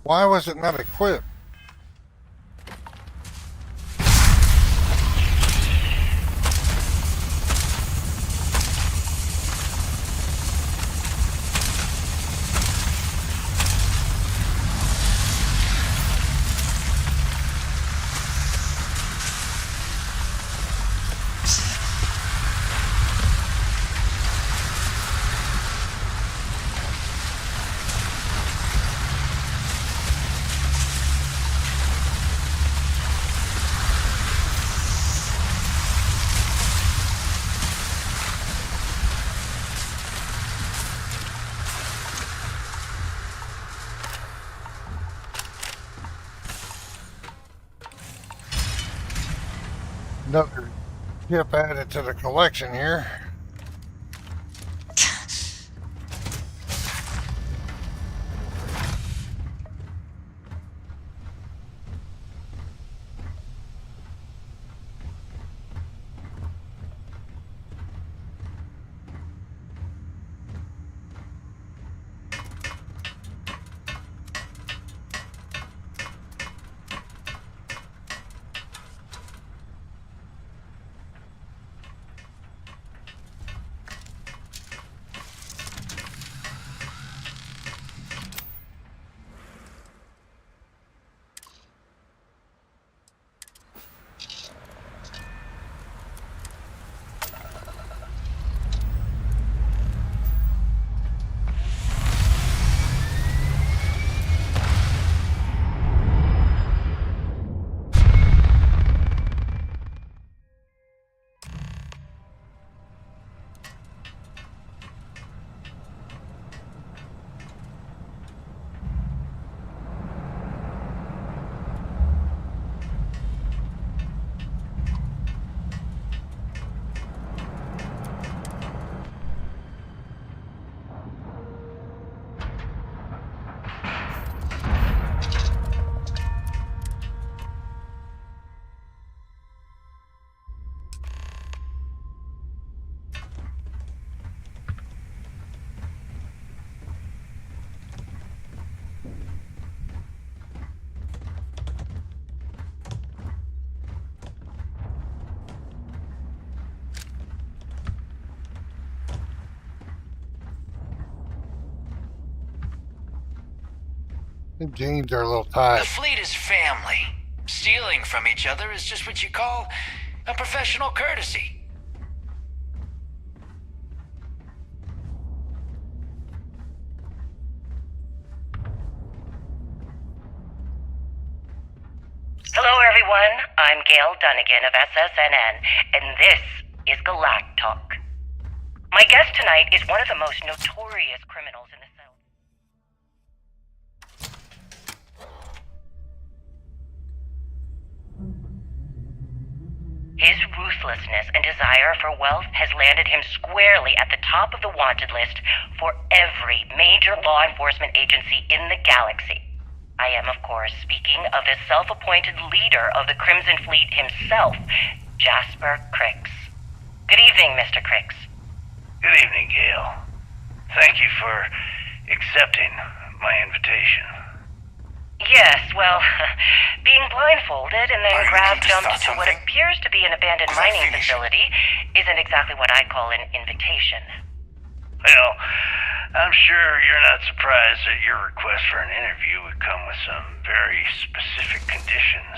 why was it not equipped? Another chip added to the collection here. I think James are a little The tired. fleet is family. Stealing from each other is just what you call a professional courtesy. Hello, everyone. I'm Gail Dunnigan of SSNN, and this is Galactalk. My guest tonight is one of the most notorious criminals in the cell. His ruthlessness and desire for wealth has landed him squarely at the top of the wanted list for every major law enforcement agency in the galaxy. I am, of course, speaking of the self-appointed leader of the Crimson Fleet himself, Jasper Kryx. Good evening, Mr. Kryx. Good evening, Gale. Thank you for accepting my invitation. Yes, well, being blindfolded and then Are you grabbed looking to jumped start to what something? appears to be an abandoned Was I mining finishing? facility isn't exactly what I call an invitation. Well, I'm sure you're not surprised that your request for an interview would come with some very specific conditions.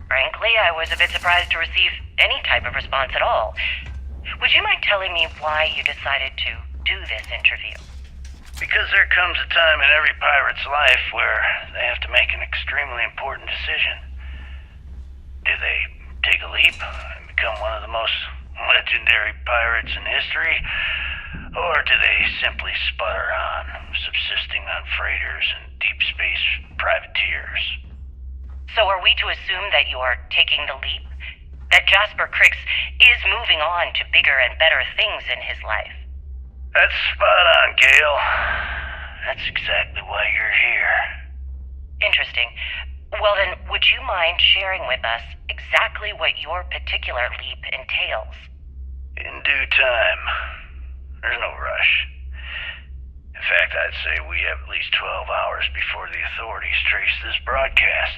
Frankly, I was a bit surprised to receive any type of response at all. Would you mind telling me why you decided to do this interview? Because there comes a time in every pirate's life where they have to make an extremely important decision. Do they take a leap and become one of the most legendary pirates in history? Or do they simply sputter on, subsisting on freighters and deep space privateers? So are we to assume that you are taking the leap? That Jasper Kryx is moving on to bigger and better things in his life? That's spot on, Gale. That's exactly why you're here. Interesting. Well then, would you mind sharing with us exactly what your particular leap entails? In due time. There's no rush. In fact, I'd say we have at least 12 hours before the authorities trace this broadcast.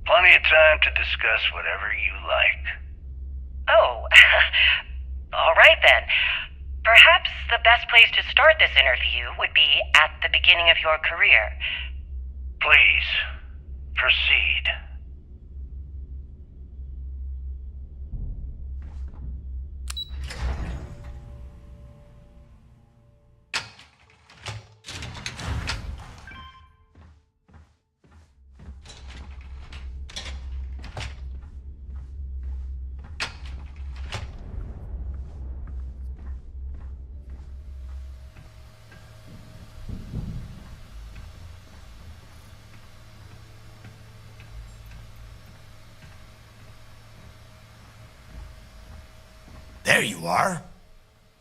Plenty of time to discuss whatever you like. Oh, all right then. Perhaps the best place to start this interview would be at the beginning of your career. Please, proceed. There you are.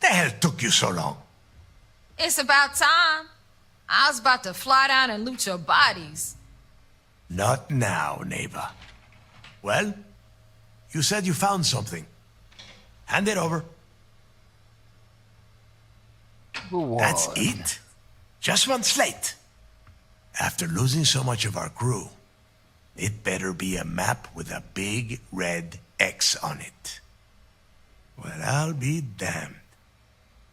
The hell took you so long? It's about time. I was about to fly down and loot your bodies. Not now, neighbor. Well, you said you found something. Hand it over. That's it? Just one slate. After losing so much of our crew, it better be a map with a big red X on it. Well, I'll be damned.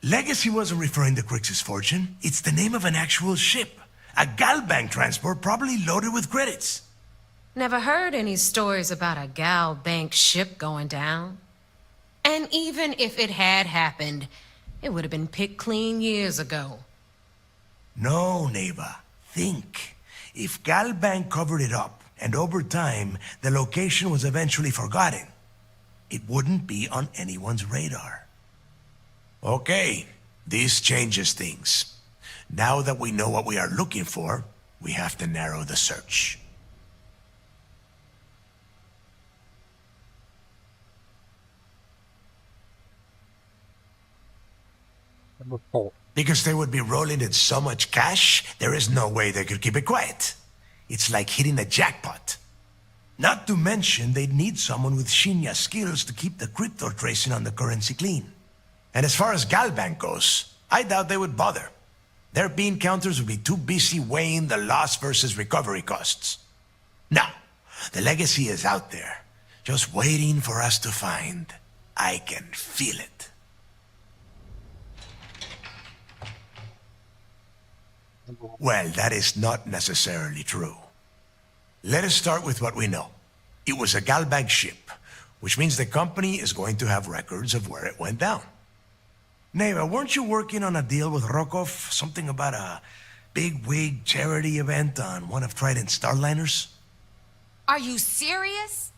Legacy wasn't referring to Kryx's fortune. It's the name of an actual ship. A Galbank transport probably loaded with credits. Never heard any stories about a Gal Bank ship going down. And even if it had happened, it would have been picked clean years ago. No, neighbor. Think. If Galbank covered it up, and over time, the location was eventually forgotten, it wouldn't be on anyone's radar. Okay, this changes things. Now that we know what we are looking for, we have to narrow the search. Number 4. Because they would be rolling in so much cash, there is no way they could keep it quiet. It's like hitting a jackpot. Not to mention, they'd need someone with Shinya skills to keep the crypto tracing on the currency clean. And as far as Galbank goes, I doubt they would bother. Their bean counters would be too busy weighing the loss versus recovery costs. Now, the legacy is out there, just waiting for us to find. I can feel it. Well, that is not necessarily true. Let us start with what we know. It was a Galbank ship, which means the company is going to have records of where it went down. Neighbor, weren't you working on a deal with Rokov? Something about a big wig charity event on one of Trident's starliners? Are you serious?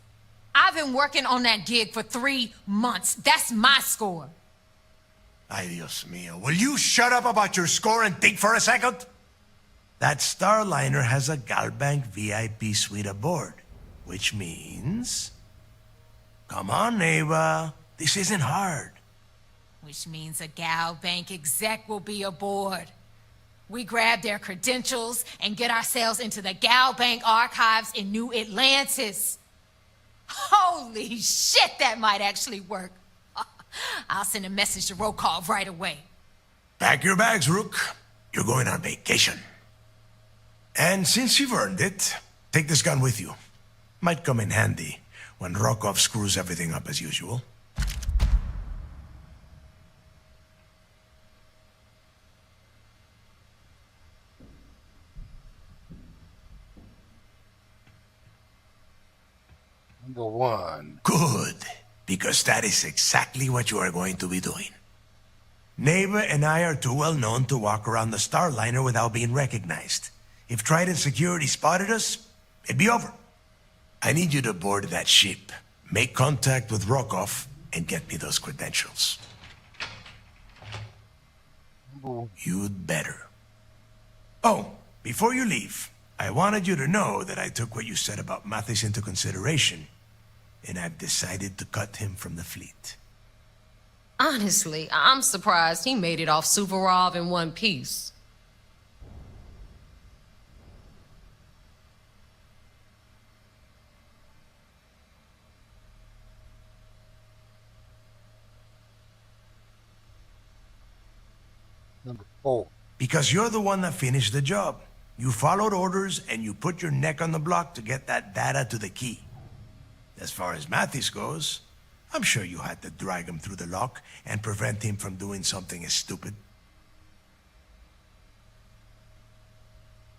I've been working on that gig for 3 months. That's my score. Ay, Dios mío. Will you shut up about your score and think for a second? That starliner has a Galbank VIP suite aboard, which means Come on, neighbor. This isn't hard. Which means a Gal Bank exec will be aboard. We grab their credentials and get ourselves into the Gal Bank archives in New Atlantis. Holy shit, that might actually work. I'll send a message to Rokov right away. Pack your bags, Rook. You're going on vacation. And since you've earned it, take this gun with you. Might come in handy when Rokov screws everything up as usual. Number 1. Good, because that is exactly what you are going to be doing. Neighbor and I are too well known to walk around the Starliner without being recognized. If Trident Security spotted us, it'd be over. I need you to board that ship, make contact with Rokov, and get me those credentials. You'd better. Oh, before you leave, I wanted you to know that I took what you said about Mathis into consideration, and I've decided to cut him from the fleet. Honestly, I'm surprised he made it off Suvorov in one piece. Number 4. Because you're the one that finished the job. You followed orders and you put your neck on the block to get that data to the key. As far as Mathis goes, I'm sure you had to drag him through the lock and prevent him from doing something as stupid.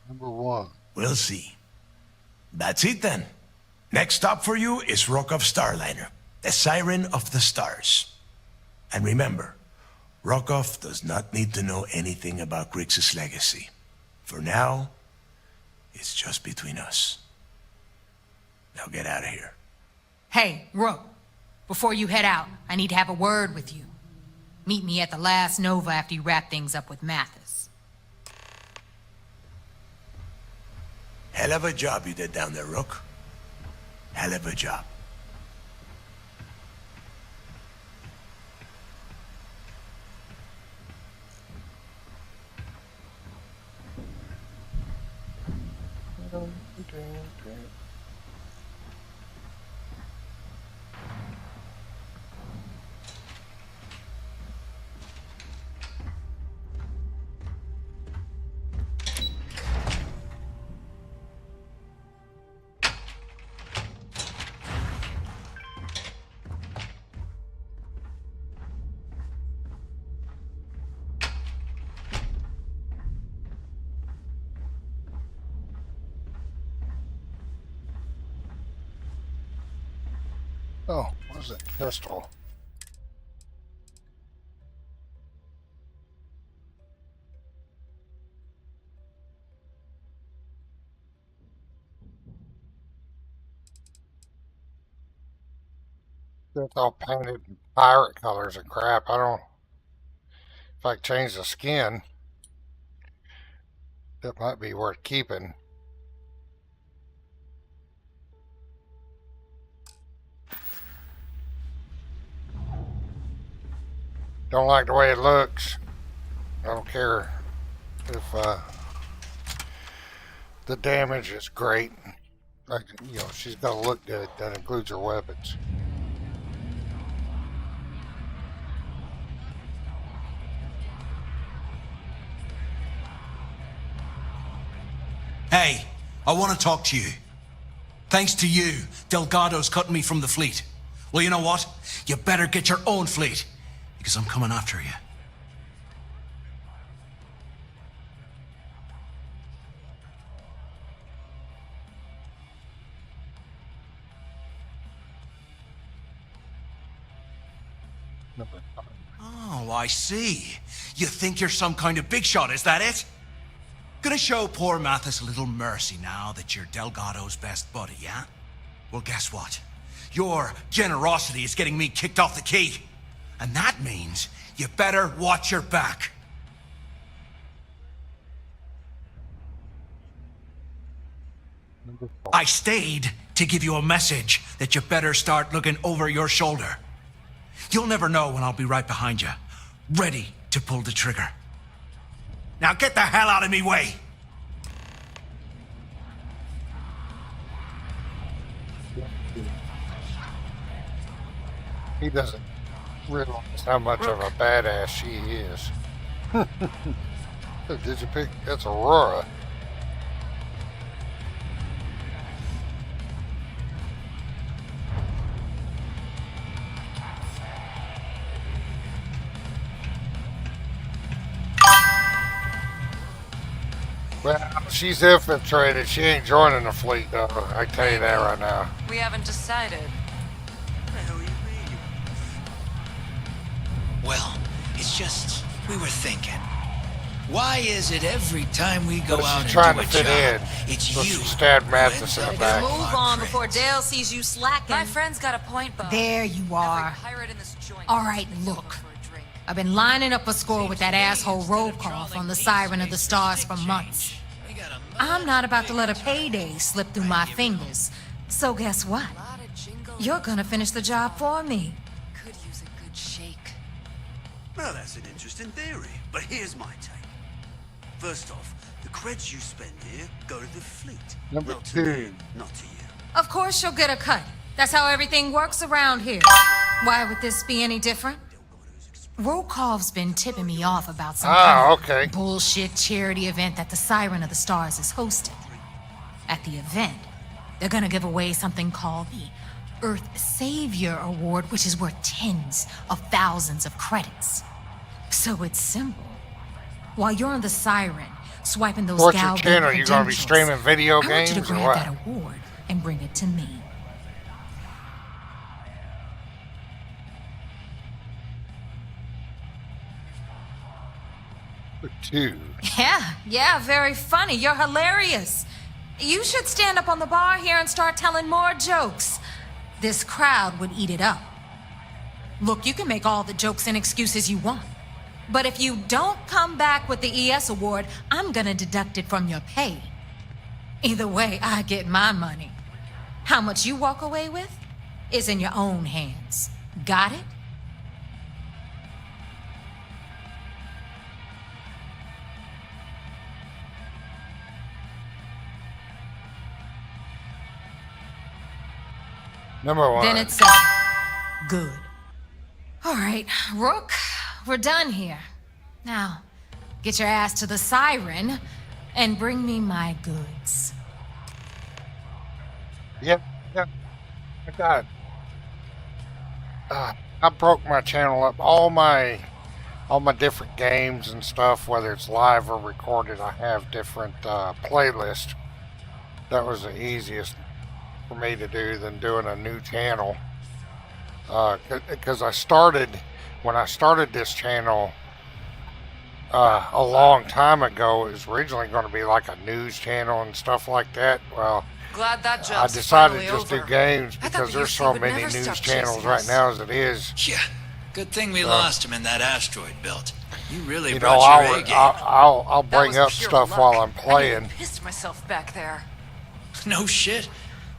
Number 1. We'll see. That's it then. Next stop for you is Rokov Starliner, the Siren of the Stars. And remember, Rokov does not need to know anything about Kryx's legacy. For now, it's just between us. Now get out of here. Hey, Rook, before you head out, I need to have a word with you. Meet me at the last Nova after you wrap things up with Mathis. Hell of a job you did down there, Rook. Hell of a job. Oh, what is it? Pistol. It's all painted in pirate colors and crap. I don't... If I change the skin, it might be worth keeping. Don't like the way it looks. I don't care if the damage is great. Like, you know, she's got to look good. That includes her weapons. Hey, I want to talk to you. Thanks to you, Delgado's cutting me from the fleet. Well, you know what? You better get your own fleet, because I'm coming after you. Oh, I see. You think you're some kind of big shot, is that it? Gonna show poor Mathis a little mercy now that you're Delgado's best buddy, yeah? Well, guess what? Your generosity is getting me kicked off the key. And that means you better watch your back. I stayed to give you a message that you better start looking over your shoulder. You'll never know when I'll be right behind you, ready to pull the trigger. Now get the hell out of me way! He doesn't realize how much of a badass she is. Did you pick? That's Aurora. Well, she's infiltrated. She ain't joining the fleet, though. I can tell you that right now. We haven't decided. Well, it's just, we were thinking. Why is it every time we go out and trying do to a fit job, in, it's so you she stabbed who Mathis ends in the up back. with Move our on tricks? before Dale sees you slacking. My friend's got a point, Bo. There you are. All right, look. I've been lining up a score with that asshole roll call from the Siren of the Stars for months. I'm not about to let a payday slip through my fingers. So guess what? You're gonna finish the job for me. Could use a good shake. Well, that's an interesting theory, but here's my take. First off, the creds you spend here go to the fleet. Number Not to two. me, not to you. Of course you'll get a cut. That's how everything works around here. Why would this be any different? Rokov's been tipping me off about some kind of bullshit charity event that the Siren of the Stars is hosting. At the event, they're gonna give away something called the Earth Savior Award, which is worth tens of thousands of credits. So it's simple. While you're on the Siren, swiping those What's your gal channel? bank You gonna be credentials, streaming video I want games you to or grab what? that award and bring it to me. Two. Yeah, very funny. You're hilarious. You should stand up on the bar here and start telling more jokes. This crowd would eat it up. Look, you can make all the jokes and excuses you want. But if you don't come back with the ES award, I'm gonna deduct it from your pay. Either way, I get my money. How much you walk away with is in your own hands. Got it? Number one. Then it's good. All right, Rook, we're done here. Now, get your ass to the Siren and bring me my goods. Yep. I got it. I broke my channel up. All my different games and stuff, whether it's live or recorded, I have different playlists. That was the easiest for me to do than doing a new channel. Because when I started this channel a long time ago, it was originally going to be like a news channel and stuff like that. Well, Glad that I job's decided to finally just over. do games I thought because the there's UC so would many never news stop channels chasing right us. now as it is. Yeah, good thing we lost him in that asteroid belt. You really You know, brought your A game. I'll That bring was up pure stuff luck. while I'm I playing. nearly pissed myself back there. No shit.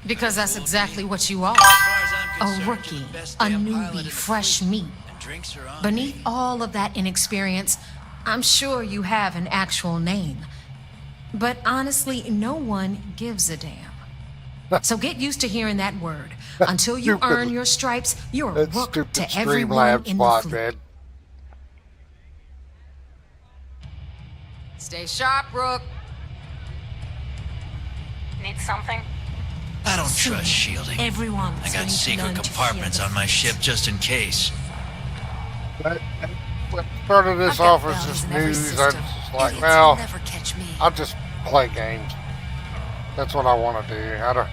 Because that's exactly what you are. As far as I'm A concerned, you're rookie, the best a damn pilot in newbie, the fresh fleet. meat. And drinks are on Beneath me. all of that inexperience, I'm sure you have an actual name. But honestly, no one gives a damn. So get used to hearing that word. Until you Stupid- earn your stripes, you're a That rook stupid to everyone Streamlabs in the bot, fleet. man. Stay sharp, Rook. Need something? I don't Soon, trust shielding. everyone's I going got to secret learn to compartments feel on my ship just in case. But when I started this I've got off as bells just in every news, I was system. just like, Idiots well, will never catch me. I'll just play games. That's what I want to do.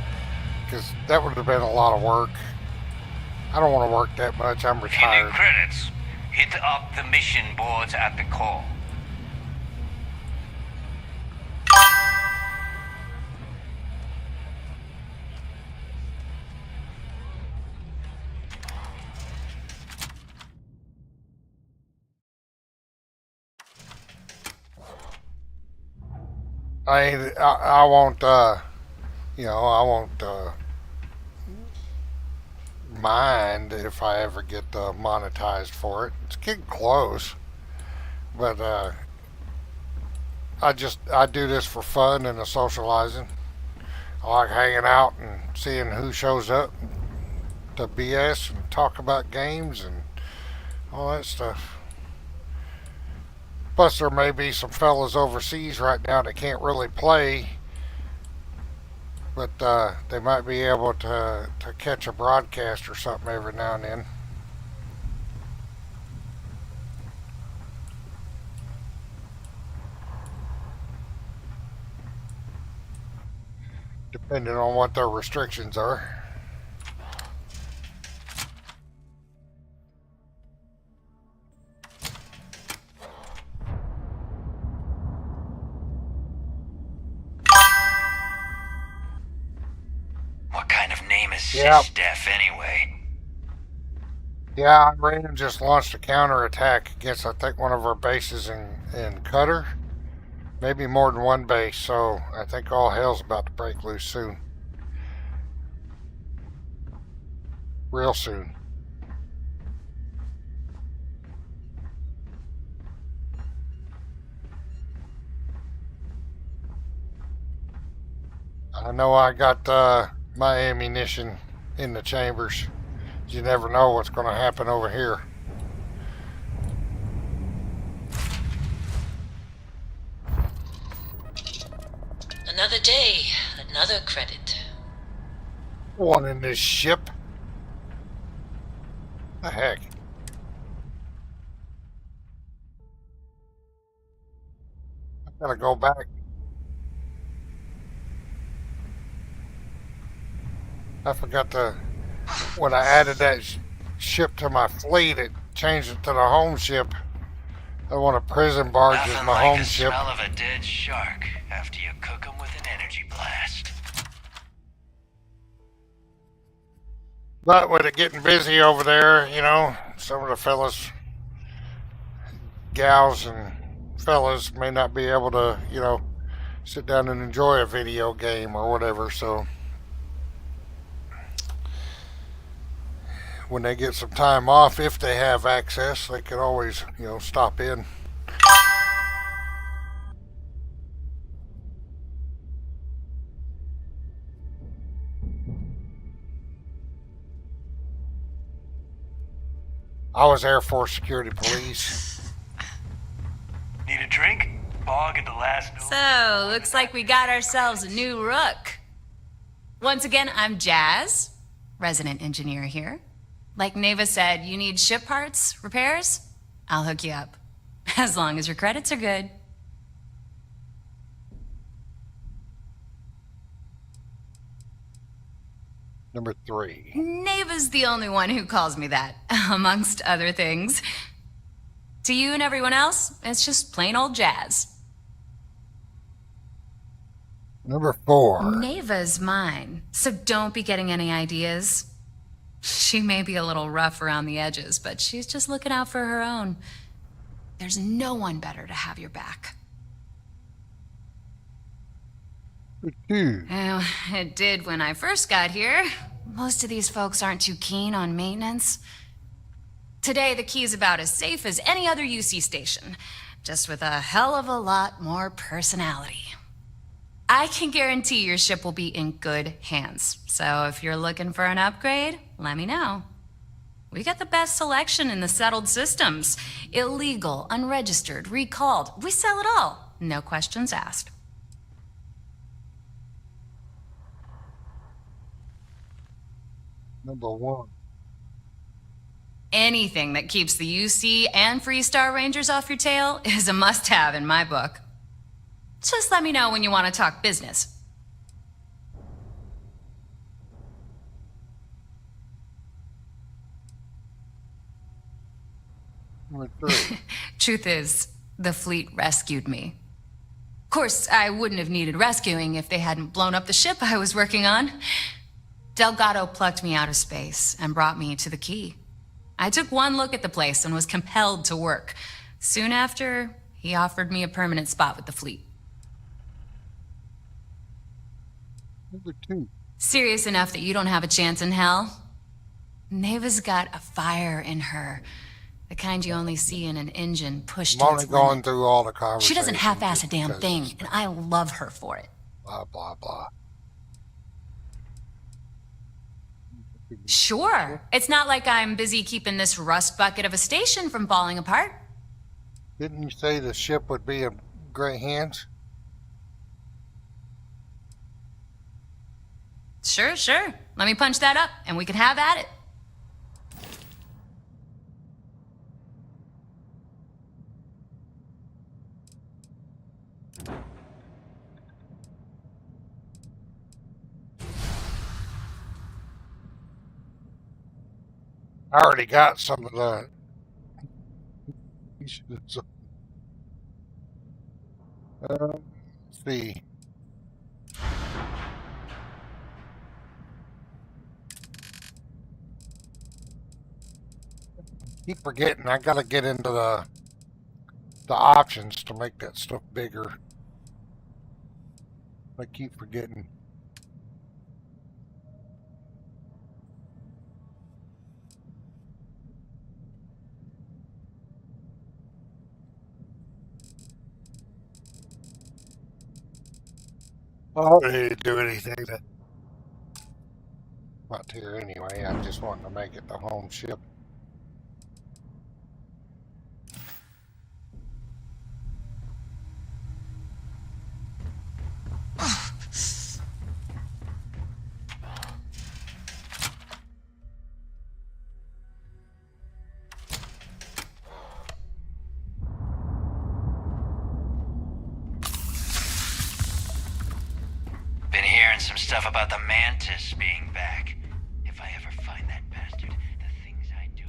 Because that would have been a lot of work. I don't want to work that much. I'm Hitting retired. credits. Hit up the mission boards at the call. I won't, I won't mind if I ever get monetized for it. It's getting close, but I do this for fun and the socializing. I like hanging out and seeing who shows up to BS and talk about games and all that stuff. Plus, there may be some fellas overseas right now that can't really play, but they might be able to catch a broadcast or something every now and then. Depending on what their restrictions are. What kind of name is Yep. Sysdef anyway? Yeah, Iran just launched a counterattack against, I think, one of our bases in Qatar. Maybe more than one base, so I think all hell's about to break loose soon. Real soon. I know I got my ammunition in the chambers. You never know what's going to happen over here. Another day, another credit. One in this ship. The heck? I gotta go back. I forgot to, when I added that ship to my fleet, it changed it to the home ship. I want a prison barge as Nothing my like home the ship. smell of a dead shark after you cook 'em with an energy blast. But with it getting busy over there, you know, some of the fellas, gals and fellas may not be able to, you know, sit down and enjoy a video game or whatever, so when they get some time off, if they have access, they can always, you know, stop in. I was Air Force Security Police. Need a drink? Bog into last note. So, looks like we got ourselves a new rook. Once again, I'm Jazz, resident engineer here. Like Neva said, you need ship parts, repairs? I'll hook you up. As long as your credits are good. Number 3. Neva's the only one who calls me that, amongst other things. To you and everyone else, it's just plain old Jazz. Number 4. Neva's mine, so don't be getting any ideas. She may be a little rough around the edges, but she's just looking out for her own. There's no one better to have your back. Well, it did when I first got here. Most of these folks aren't too keen on maintenance. Today, the key's about as safe as any other UC station, just with a hell of a lot more personality. I can guarantee your ship will be in good hands, so if you're looking for an upgrade, let me know. We got the best selection in the settled systems. Illegal, unregistered, recalled. We sell it all. No questions asked. Number 1. Anything that keeps the UC and Freestar Rangers off your tail is a must-have in my book. Just let me know when you want to talk business. Number 3. Truth is, the fleet rescued me. Of course, I wouldn't have needed rescuing if they hadn't blown up the ship I was working on. Delgado plucked me out of space and brought me to the key. I took one look at the place and was compelled to work. Soon after, he offered me a permanent spot with the fleet. Number 2. Serious enough that you don't have a chance in hell? Neva's got a fire in her. The kind you only see in an engine pushed I'm to only its going limit. through all the conversations. She doesn't half-ass a just damn because thing, it's and I love her for it. blah, blah, blah. Sure. It's not like I'm busy keeping this rust bucket of a station from falling apart. Didn't you say the ship would be in great hands? Sure. Let me punch that up, and we can have at it. I already got some of the. Let's see. Keep forgetting. I gotta get into the options to make that stuff bigger. I keep forgetting. I don't need to do anything that. Not here anyway. I just wanted to make it the home ship. Been hearing some stuff about the Mantis being back. If I ever find that bastard, the things I do.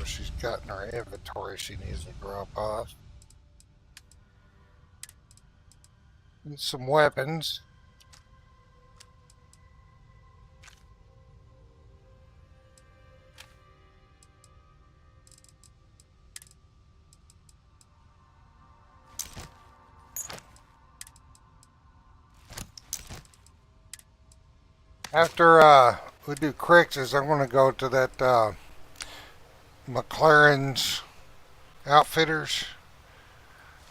She's got in her inventory she needs to drop off. And some weapons. After we do Kryx's, I'm going to go to that McLaren's Outfitters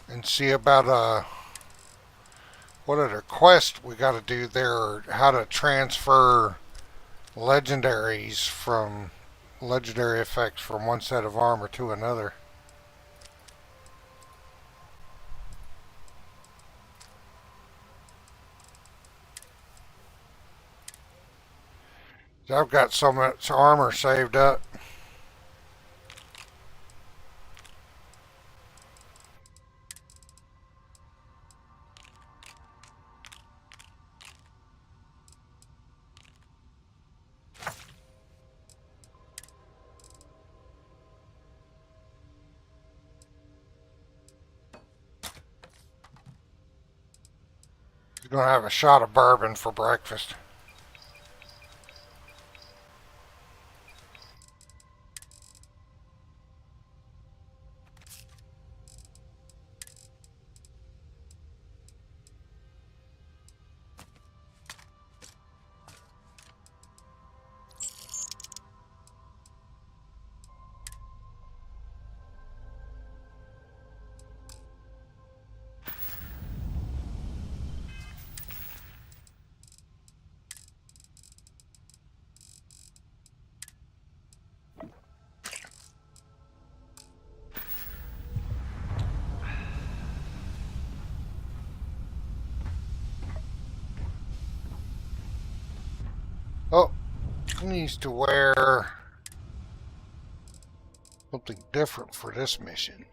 and see about what other quest we got to do there, or how to transfer legendaries from legendary effects from one set of armor to another. I've got so much armor saved up. You're gonna have a shot of bourbon for breakfast. Oh, he needs to wear something different for this mission.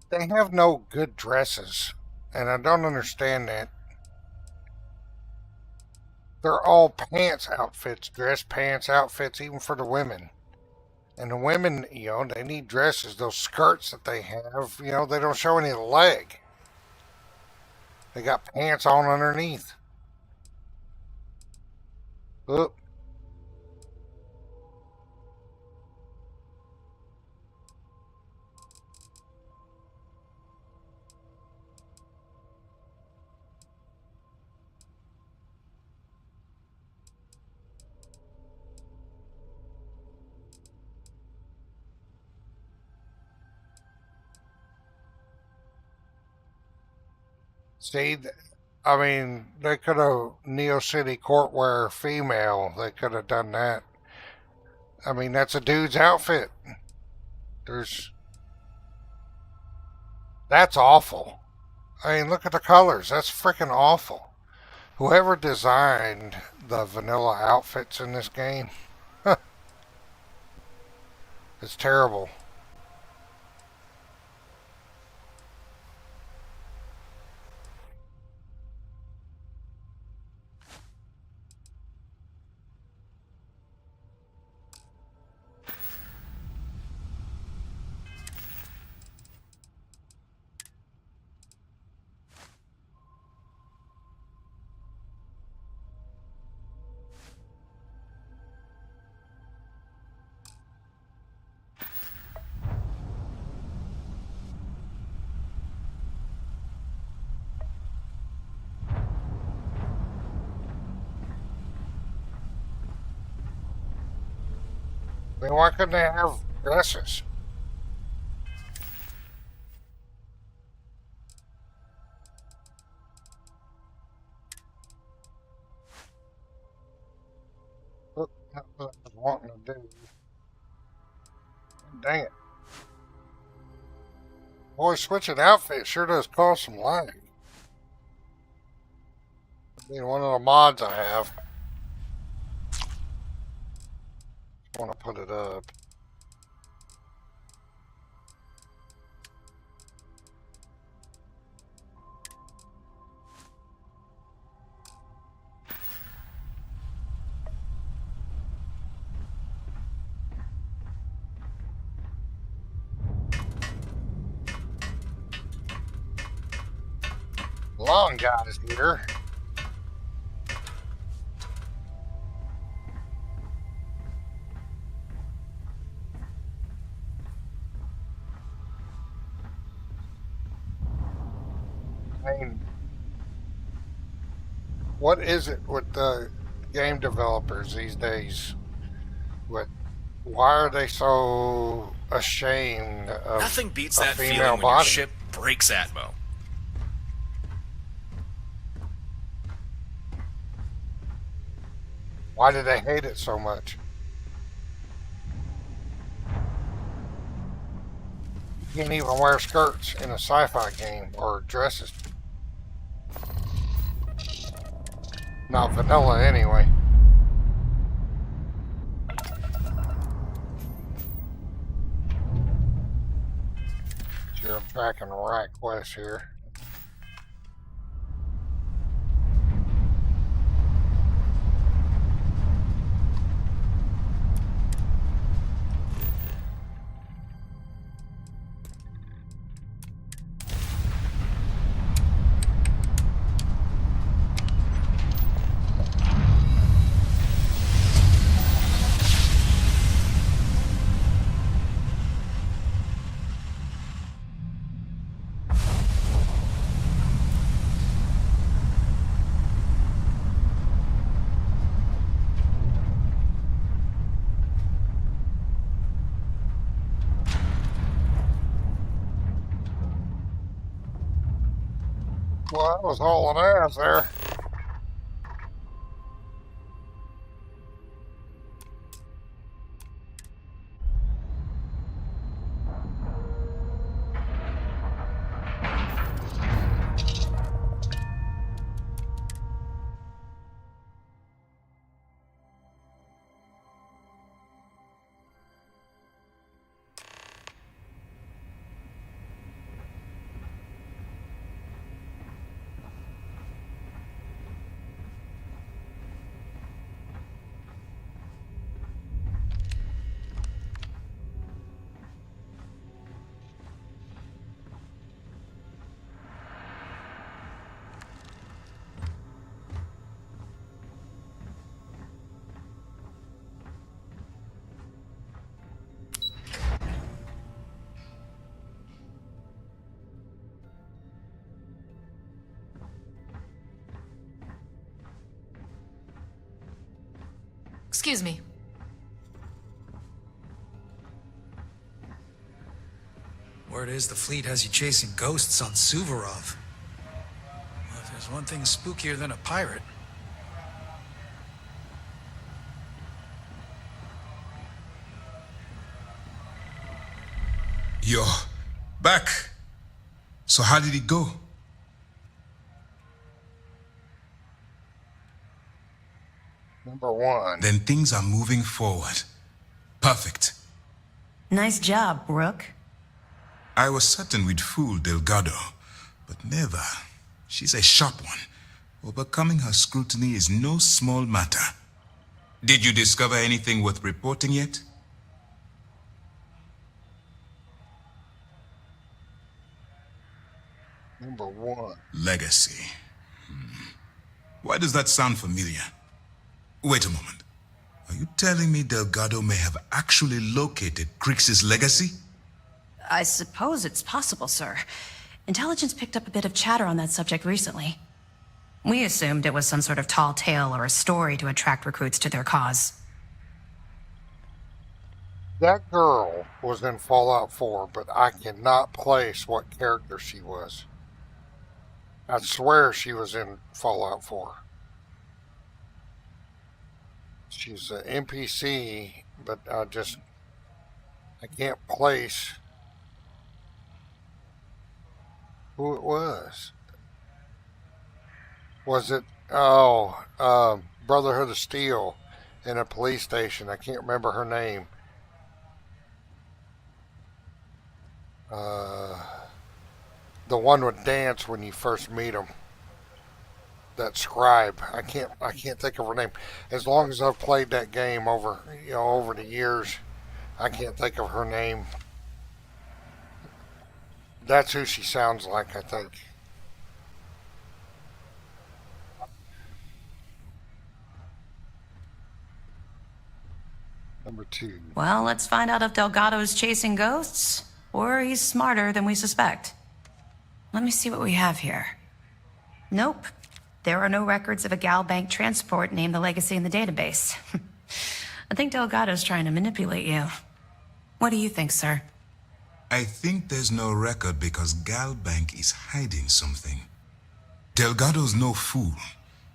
They have no good dresses, and I don't understand that. They're all pants outfits, dress pants outfits, even for the women. And the women, you know, they need dresses. Those skirts that they have, you know, they don't show any leg. They got pants on underneath. Oop. See, I mean, they could have Neo City Courtwear female. They could have done that. I mean, that's a dude's outfit. That's awful. I mean, look at the colors. That's freaking awful. Whoever designed the vanilla outfits in this game, it's terrible. I mean, why couldn't they have dresses? Look, that's what I was wanting to do. Dang it. Boy, switching outfits sure does cause some lag. I mean, one of the mods I have. I want to put it up. Long guys here. I mean, what is it with the game developers these days? Why are they so ashamed of Nothing beats a that female feeling when body? your ship breaks Atmo. Why do they hate it so much? You can't even wear skirts in a sci-fi game or dresses. Not vanilla anyway. Sure, I'm tracking the right quest here. Well, that was hauling ass there. Excuse me. Word is the fleet has you chasing ghosts on Suvorov. Well, if there's one thing spookier than a pirate. You're back. So how did it go? Number one. Then things are moving forward. Perfect. Nice job, Brooke. I was certain we'd fool Delgado, but never. She's a sharp one. Overcoming her scrutiny is no small matter. Did you discover anything worth reporting yet? Number one. Legacy. Why does that sound familiar? Wait a moment. Are you telling me Delgado may have actually located Kryx's legacy? I suppose it's possible, sir. Intelligence picked up a bit of chatter on that subject recently. We assumed it was some sort of tall tale or a story to attract recruits to their cause. That girl was in Fallout 4, but I cannot place what character she was. I swear she was in Fallout 4. She's an NPC, but I can't place who it was. Was it, Brotherhood of Steel in a police station? I can't remember her name. The one with dance when you first meet him. That scribe. I can't think of her name. As long as I've played that game over the years, I can't think of her name. That's who she sounds like, I think. Number two. Well, let's find out if Delgado's chasing ghosts, or he's smarter than we suspect. Let me see what we have here. Nope. There are no records of a Gal Bank transport named the Legacy in the database. I think Delgado's trying to manipulate you. What do you think, sir? I think there's no record because Gal Bank is hiding something. Delgado's no fool.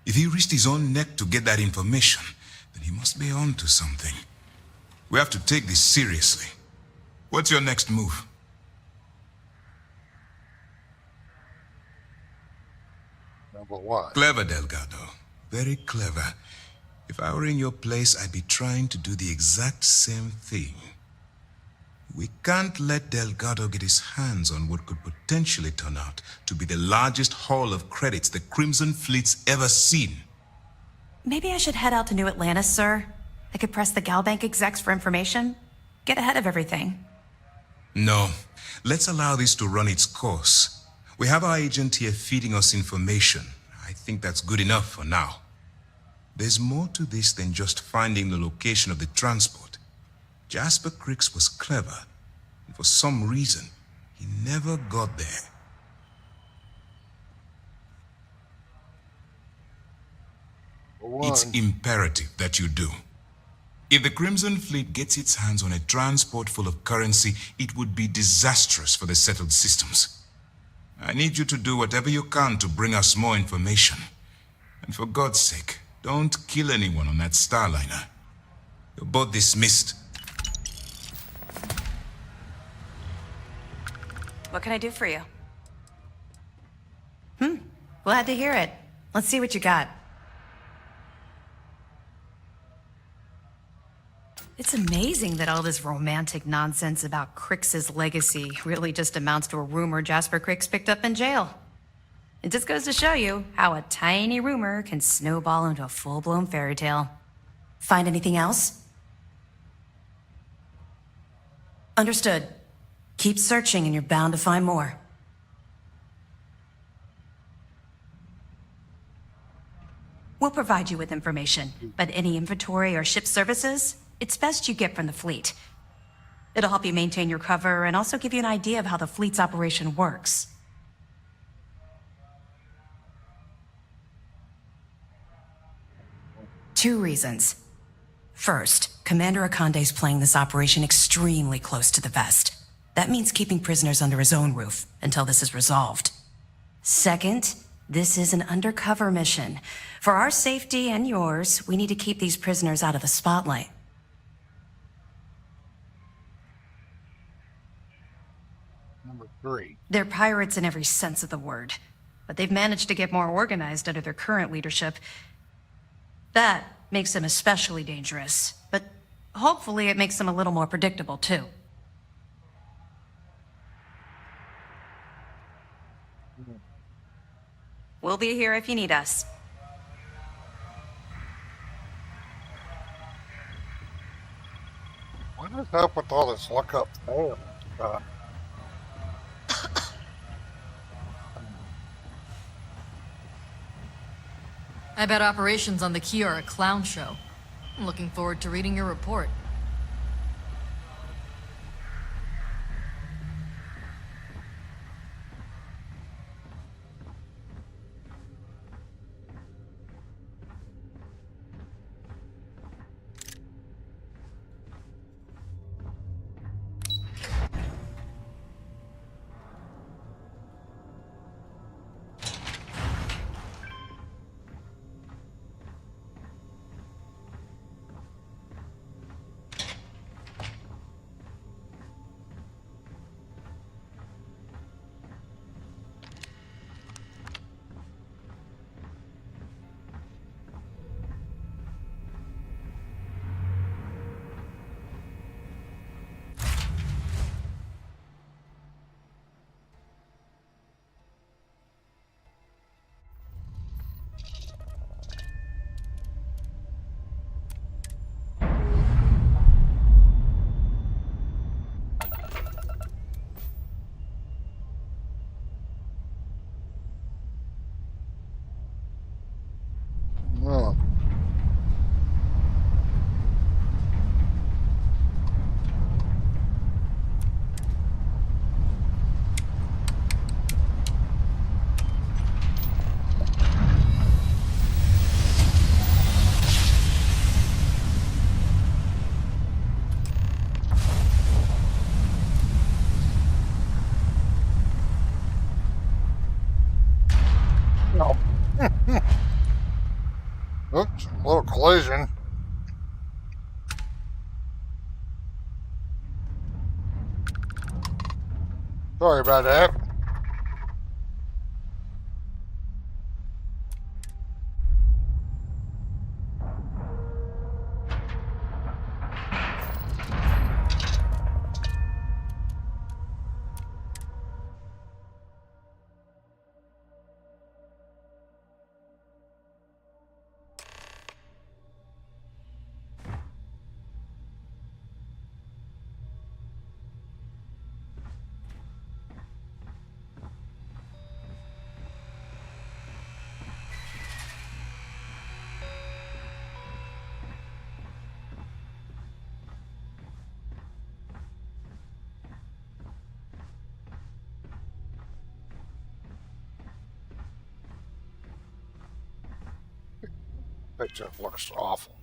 If he risked his own neck to get that information, then he must be on to something. We have to take this seriously. What's your next move? Number one. Clever, Delgado. Very clever. If I were in your place, I'd be trying to do the exact same thing. We can't let Delgado get his hands on what could potentially turn out to be the largest haul of credits the Crimson Fleet's ever seen. Maybe I should head out to New Atlantis, sir. I could press the Gal Bank execs for information. Get ahead of everything. No. Let's allow this to run its course. We have our agent here feeding us information. I think that's good enough for now. There's more to this than just finding the location of the transport. Jasper Kryx was clever, and for some reason, he never got there. It's imperative that you do. If the Crimson Fleet gets its hands on a transport full of currency, it would be disastrous for the settled systems. I need you to do whatever you can to bring us more information. And for God's sake, don't kill anyone on that Starliner. You're both dismissed. What can I do for you? Glad to hear it. Let's see what you got. It's amazing that all this romantic nonsense about Kryx's legacy really just amounts to a rumor Jasper Kryx picked up in jail. It just goes to show you how a tiny rumor can snowball into a full-blown fairy tale. Find anything else? Understood. Keep searching and you're bound to find more. We'll provide you with information, but any inventory or ship services, it's best you get from the fleet. It'll help you maintain your cover and also give you an idea of how the fleet's operation works. Two reasons. First, Commander Akande's playing this operation extremely close to the vest. That means keeping prisoners under his own roof until this is resolved. Second, this is an undercover mission. For our safety and yours, we need to keep these prisoners out of the spotlight. Number 3. They're pirates in every sense of the word, but they've managed to get more organized under their current leadership. That makes them especially dangerous, but hopefully it makes them a little more predictable too. We'll be here if you need us. What is up with all this lookup fail stuff? I bet operations on the key are a clown show. I'm looking forward to reading your report. Oh. No. Oops, a little collision. Sorry about that. That just looks awful.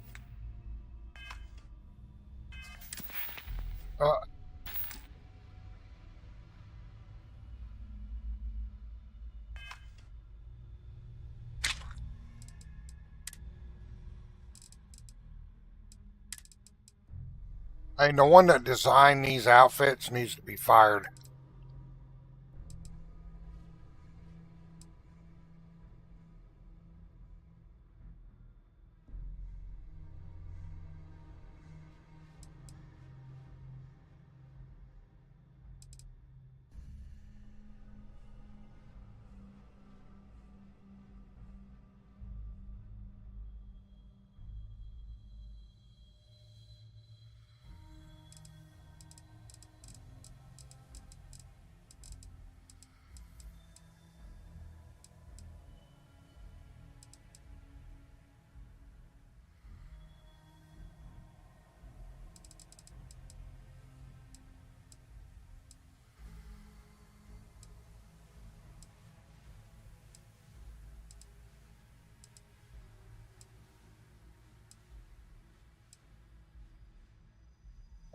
Hey, the one that designed these outfits needs to be fired.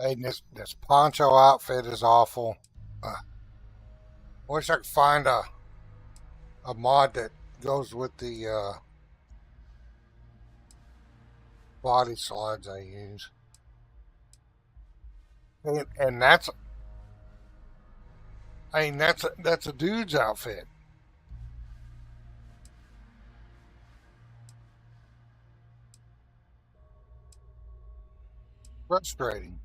Hey, this poncho outfit is awful. Wish I could find a mod that goes with the body slides I use. And that's a dude's outfit. Frustrating.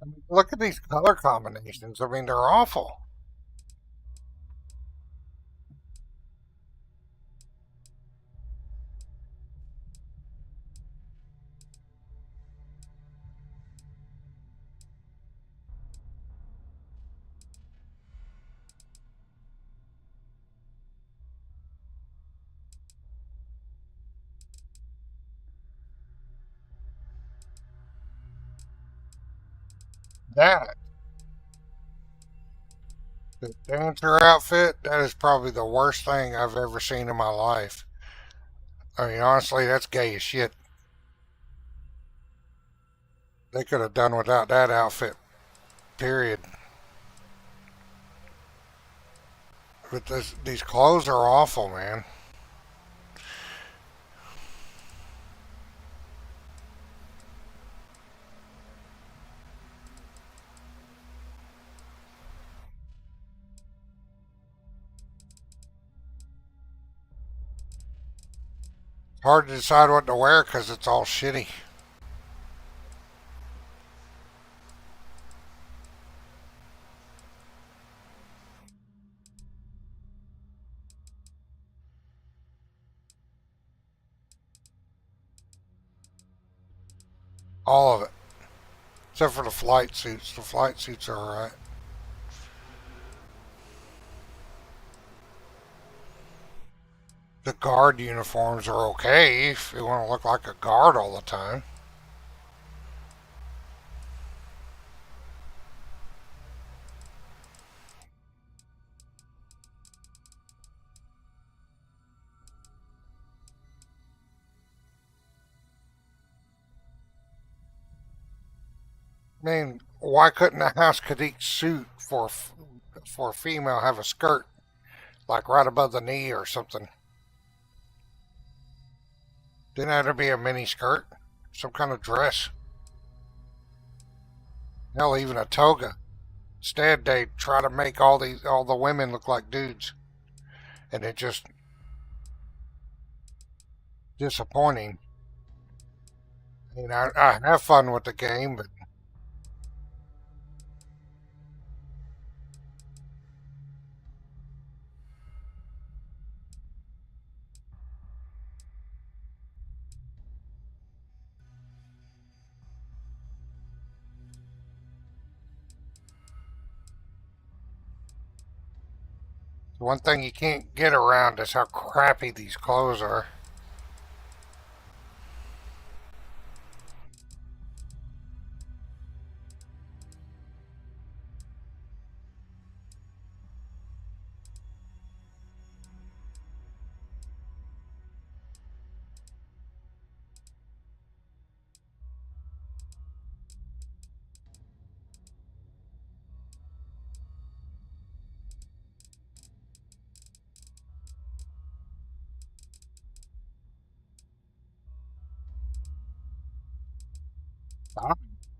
I mean, look at these color combinations. I mean, they're awful. That the dancer outfit, that is probably the worst thing I've ever seen in my life. I mean, honestly, that's gay as shit. They could have done without that outfit, period. But these clothes are awful, man. Hard to decide what to wear because it's all shitty. All of it. Except for the flight suits. The flight suits are alright. The guard uniforms are okay if you want to look like a guard all the time. I mean, why couldn't a house cadet suit for a female have a skirt like right above the knee or something? Didn't have to be a mini skirt, some kind of dress. Hell, even a toga. Instead, they try to make all the women look like dudes, and it just disappointing. You know, I have fun with the game, but one thing you can't get around is how crappy these clothes are.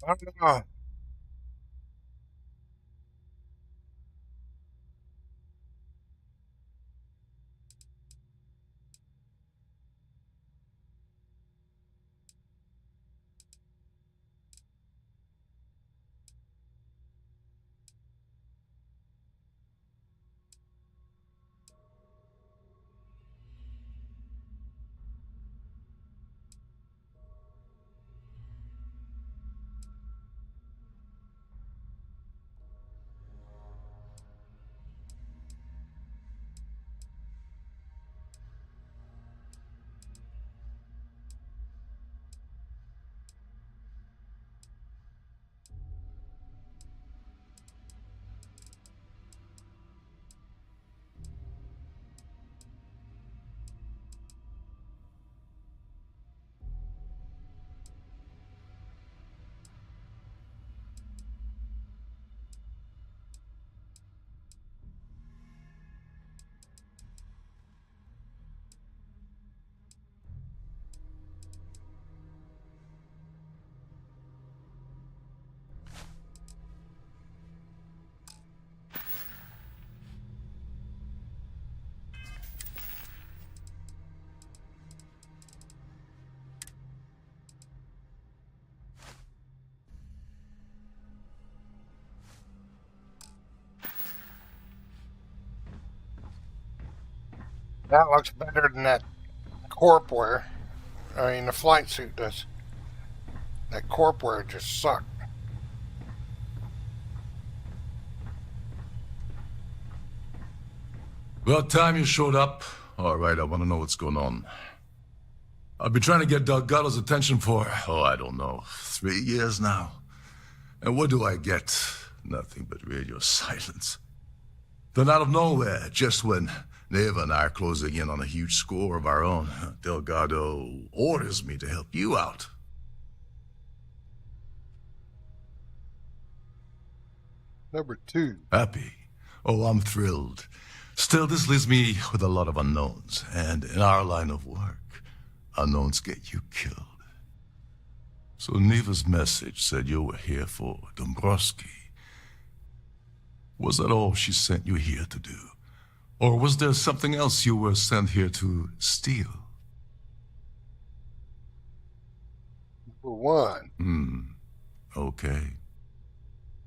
I don't know. That looks better than that corp wear. I mean, the flight suit does. That corp wear just sucked. About time you showed up. All right, I want to know what's going on. I've been trying to get Delgado's attention for, I don't know, 3 years now. And what do I get? Nothing but radio silence. Then out of nowhere, just when Neva and I are closing in on a huge score of our own, Delgado orders me to help you out. Number 2. Happy? Oh, I'm thrilled. Still, this leaves me with a lot of unknowns, and in our line of work, unknowns get you killed. So Neva's message said you were here for Dombrowski. Was that all she sent you here to do? Or was there something else you were sent here to steal? Number 1. Okay.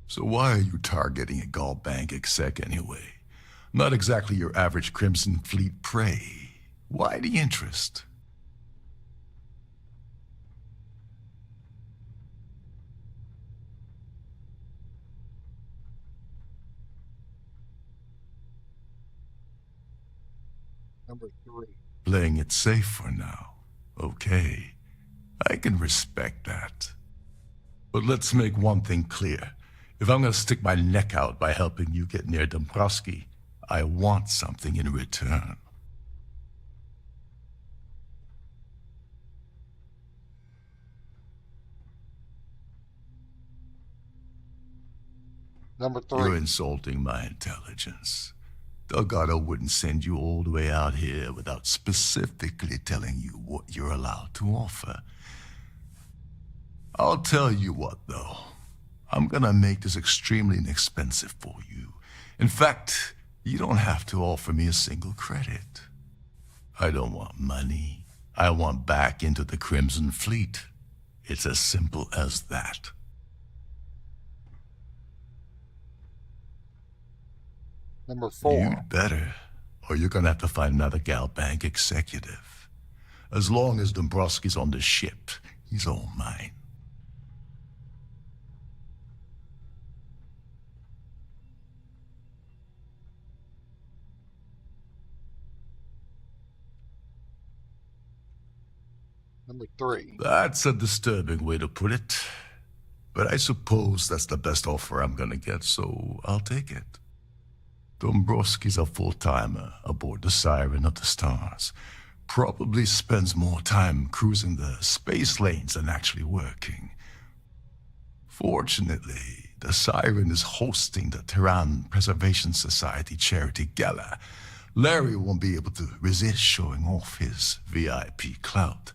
So why are you targeting a Gaul Bank exec anyway? Not exactly your average Crimson Fleet prey. Why the interest? Number 3. Playing it safe for now. Okay. I can respect that. But let's make one thing clear. If I'm gonna stick my neck out by helping you get near Dombrowski, I want something in return. Number 3. You're insulting my intelligence. Delgado wouldn't send you all the way out here without specifically telling you what you're allowed to offer. I'll tell you what, though. I'm gonna make this extremely inexpensive for you. In fact, you don't have to offer me a single credit. I don't want money. I want back into the Crimson Fleet. It's as simple as that. Number 4. You'd better, or you're gonna have to find another Gal Bank executive. As long as Dombrowski's on the ship, he's all mine. Number 3. That's a disturbing way to put it. But I suppose that's the best offer I'm gonna get, so I'll take it. Dombrowski's a full-timer aboard the Siren of the Stars. Probably spends more time cruising the space lanes than actually working. Fortunately, the Siren is hosting the Tehran Preservation Society charity gala. Larry won't be able to resist showing off his VIP clout.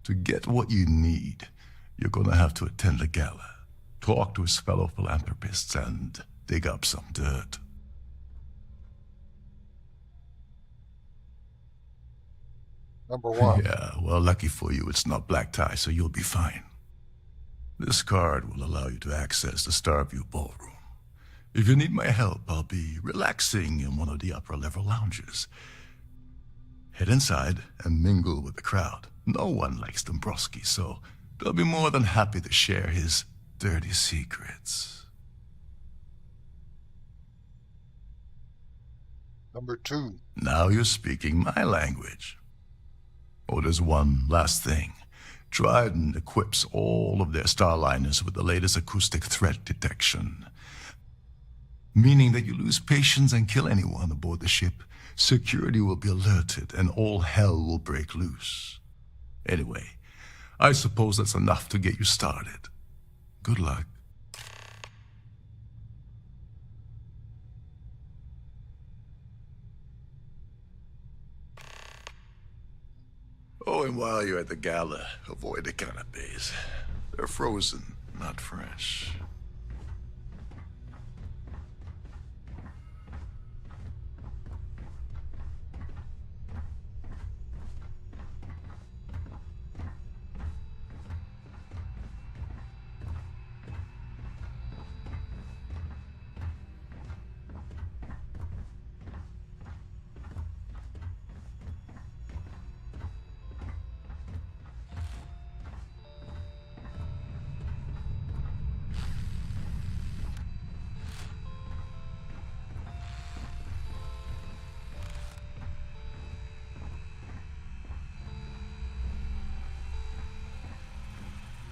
To get what you need, you're gonna have to attend the gala, talk to his fellow philanthropists, and dig up some dirt. Number 1. Yeah, well, lucky for you, it's not black tie, so you'll be fine. This card will allow you to access the Starfield ballroom. If you need my help, I'll be relaxing in one of the upper-level lounges. Head inside and mingle with the crowd. No one likes Dombrowski, so they'll be more than happy to share his dirty secrets. Number 2. Now you're speaking my language. Oh, there's one last thing. Trident equips all of their starliners with the latest acoustic threat detection. Meaning that you lose patience and kill anyone aboard the ship, security will be alerted and all hell will break loose. Anyway, I suppose that's enough to get you started. Good luck. Oh, and while you're at the gala, avoid the canapes. They're frozen, not fresh.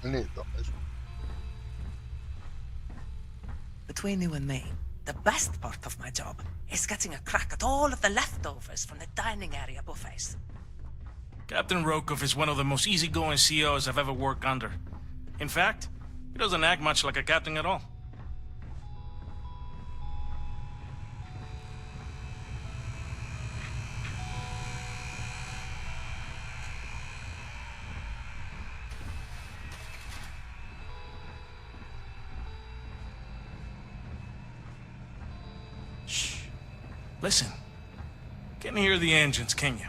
I need to go this way. Between you and me, the best part of my job is getting a crack at all of the leftovers from the dining area buffets. Captain Rokov is one of the most easygoing COs I've ever worked under. In fact, he doesn't act much like a captain at all. Listen, can't hear the engines, can you?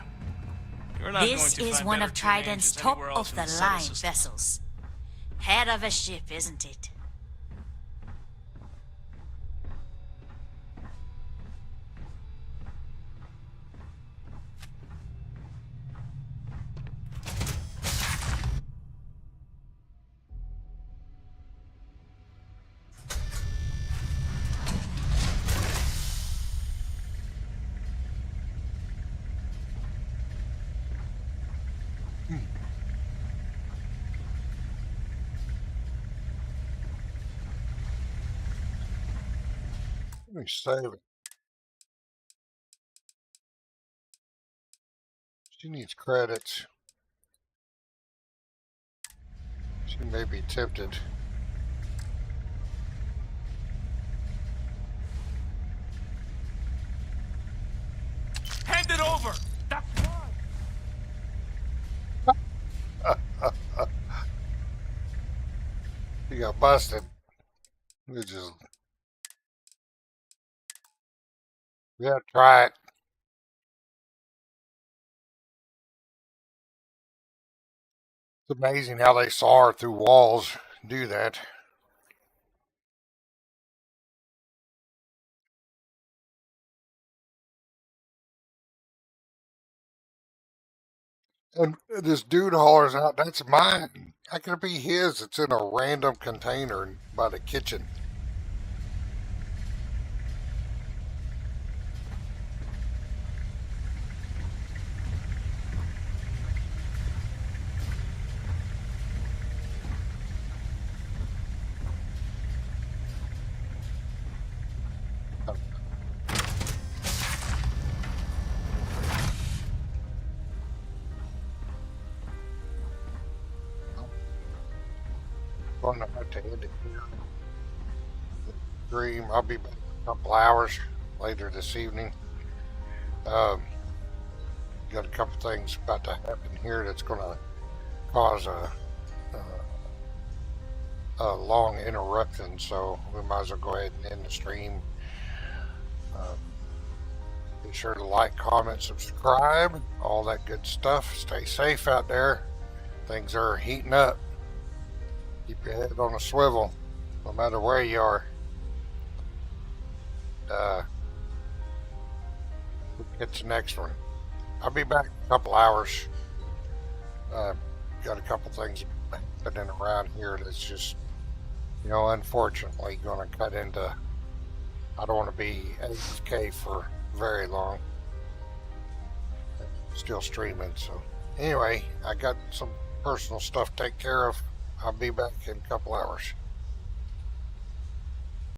You're not This going to is find one better of tuning Trident's engines top anywhere else of in the solar line system. vessels. Head of a ship, isn't it? Let me save it. She needs credits. She may be tempted. Hand it over! That's He got busted. We just... Yeah, try it. It's amazing how they saw her through walls do that. And this dude hollers out, "That's mine." How can it be his? It's in a random container by the kitchen. Going to have to end it here. Dream. I'll be back in a couple hours later this evening. Got a couple things about to happen here that's going to cause a long interruption, so we might as well go ahead and end the stream. Be sure to like, comment, subscribe, all that good stuff. Stay safe out there. Things are heating up. Keep your head on a swivel, no matter where you are. We'll catch the next one. I'll be back in a couple hours. Got a couple things happening around here that's just, unfortunately going to cut into. I don't want to be AFK for very long. Still streaming, so anyway, I got some personal stuff to take care of. I'll be back in a couple hours.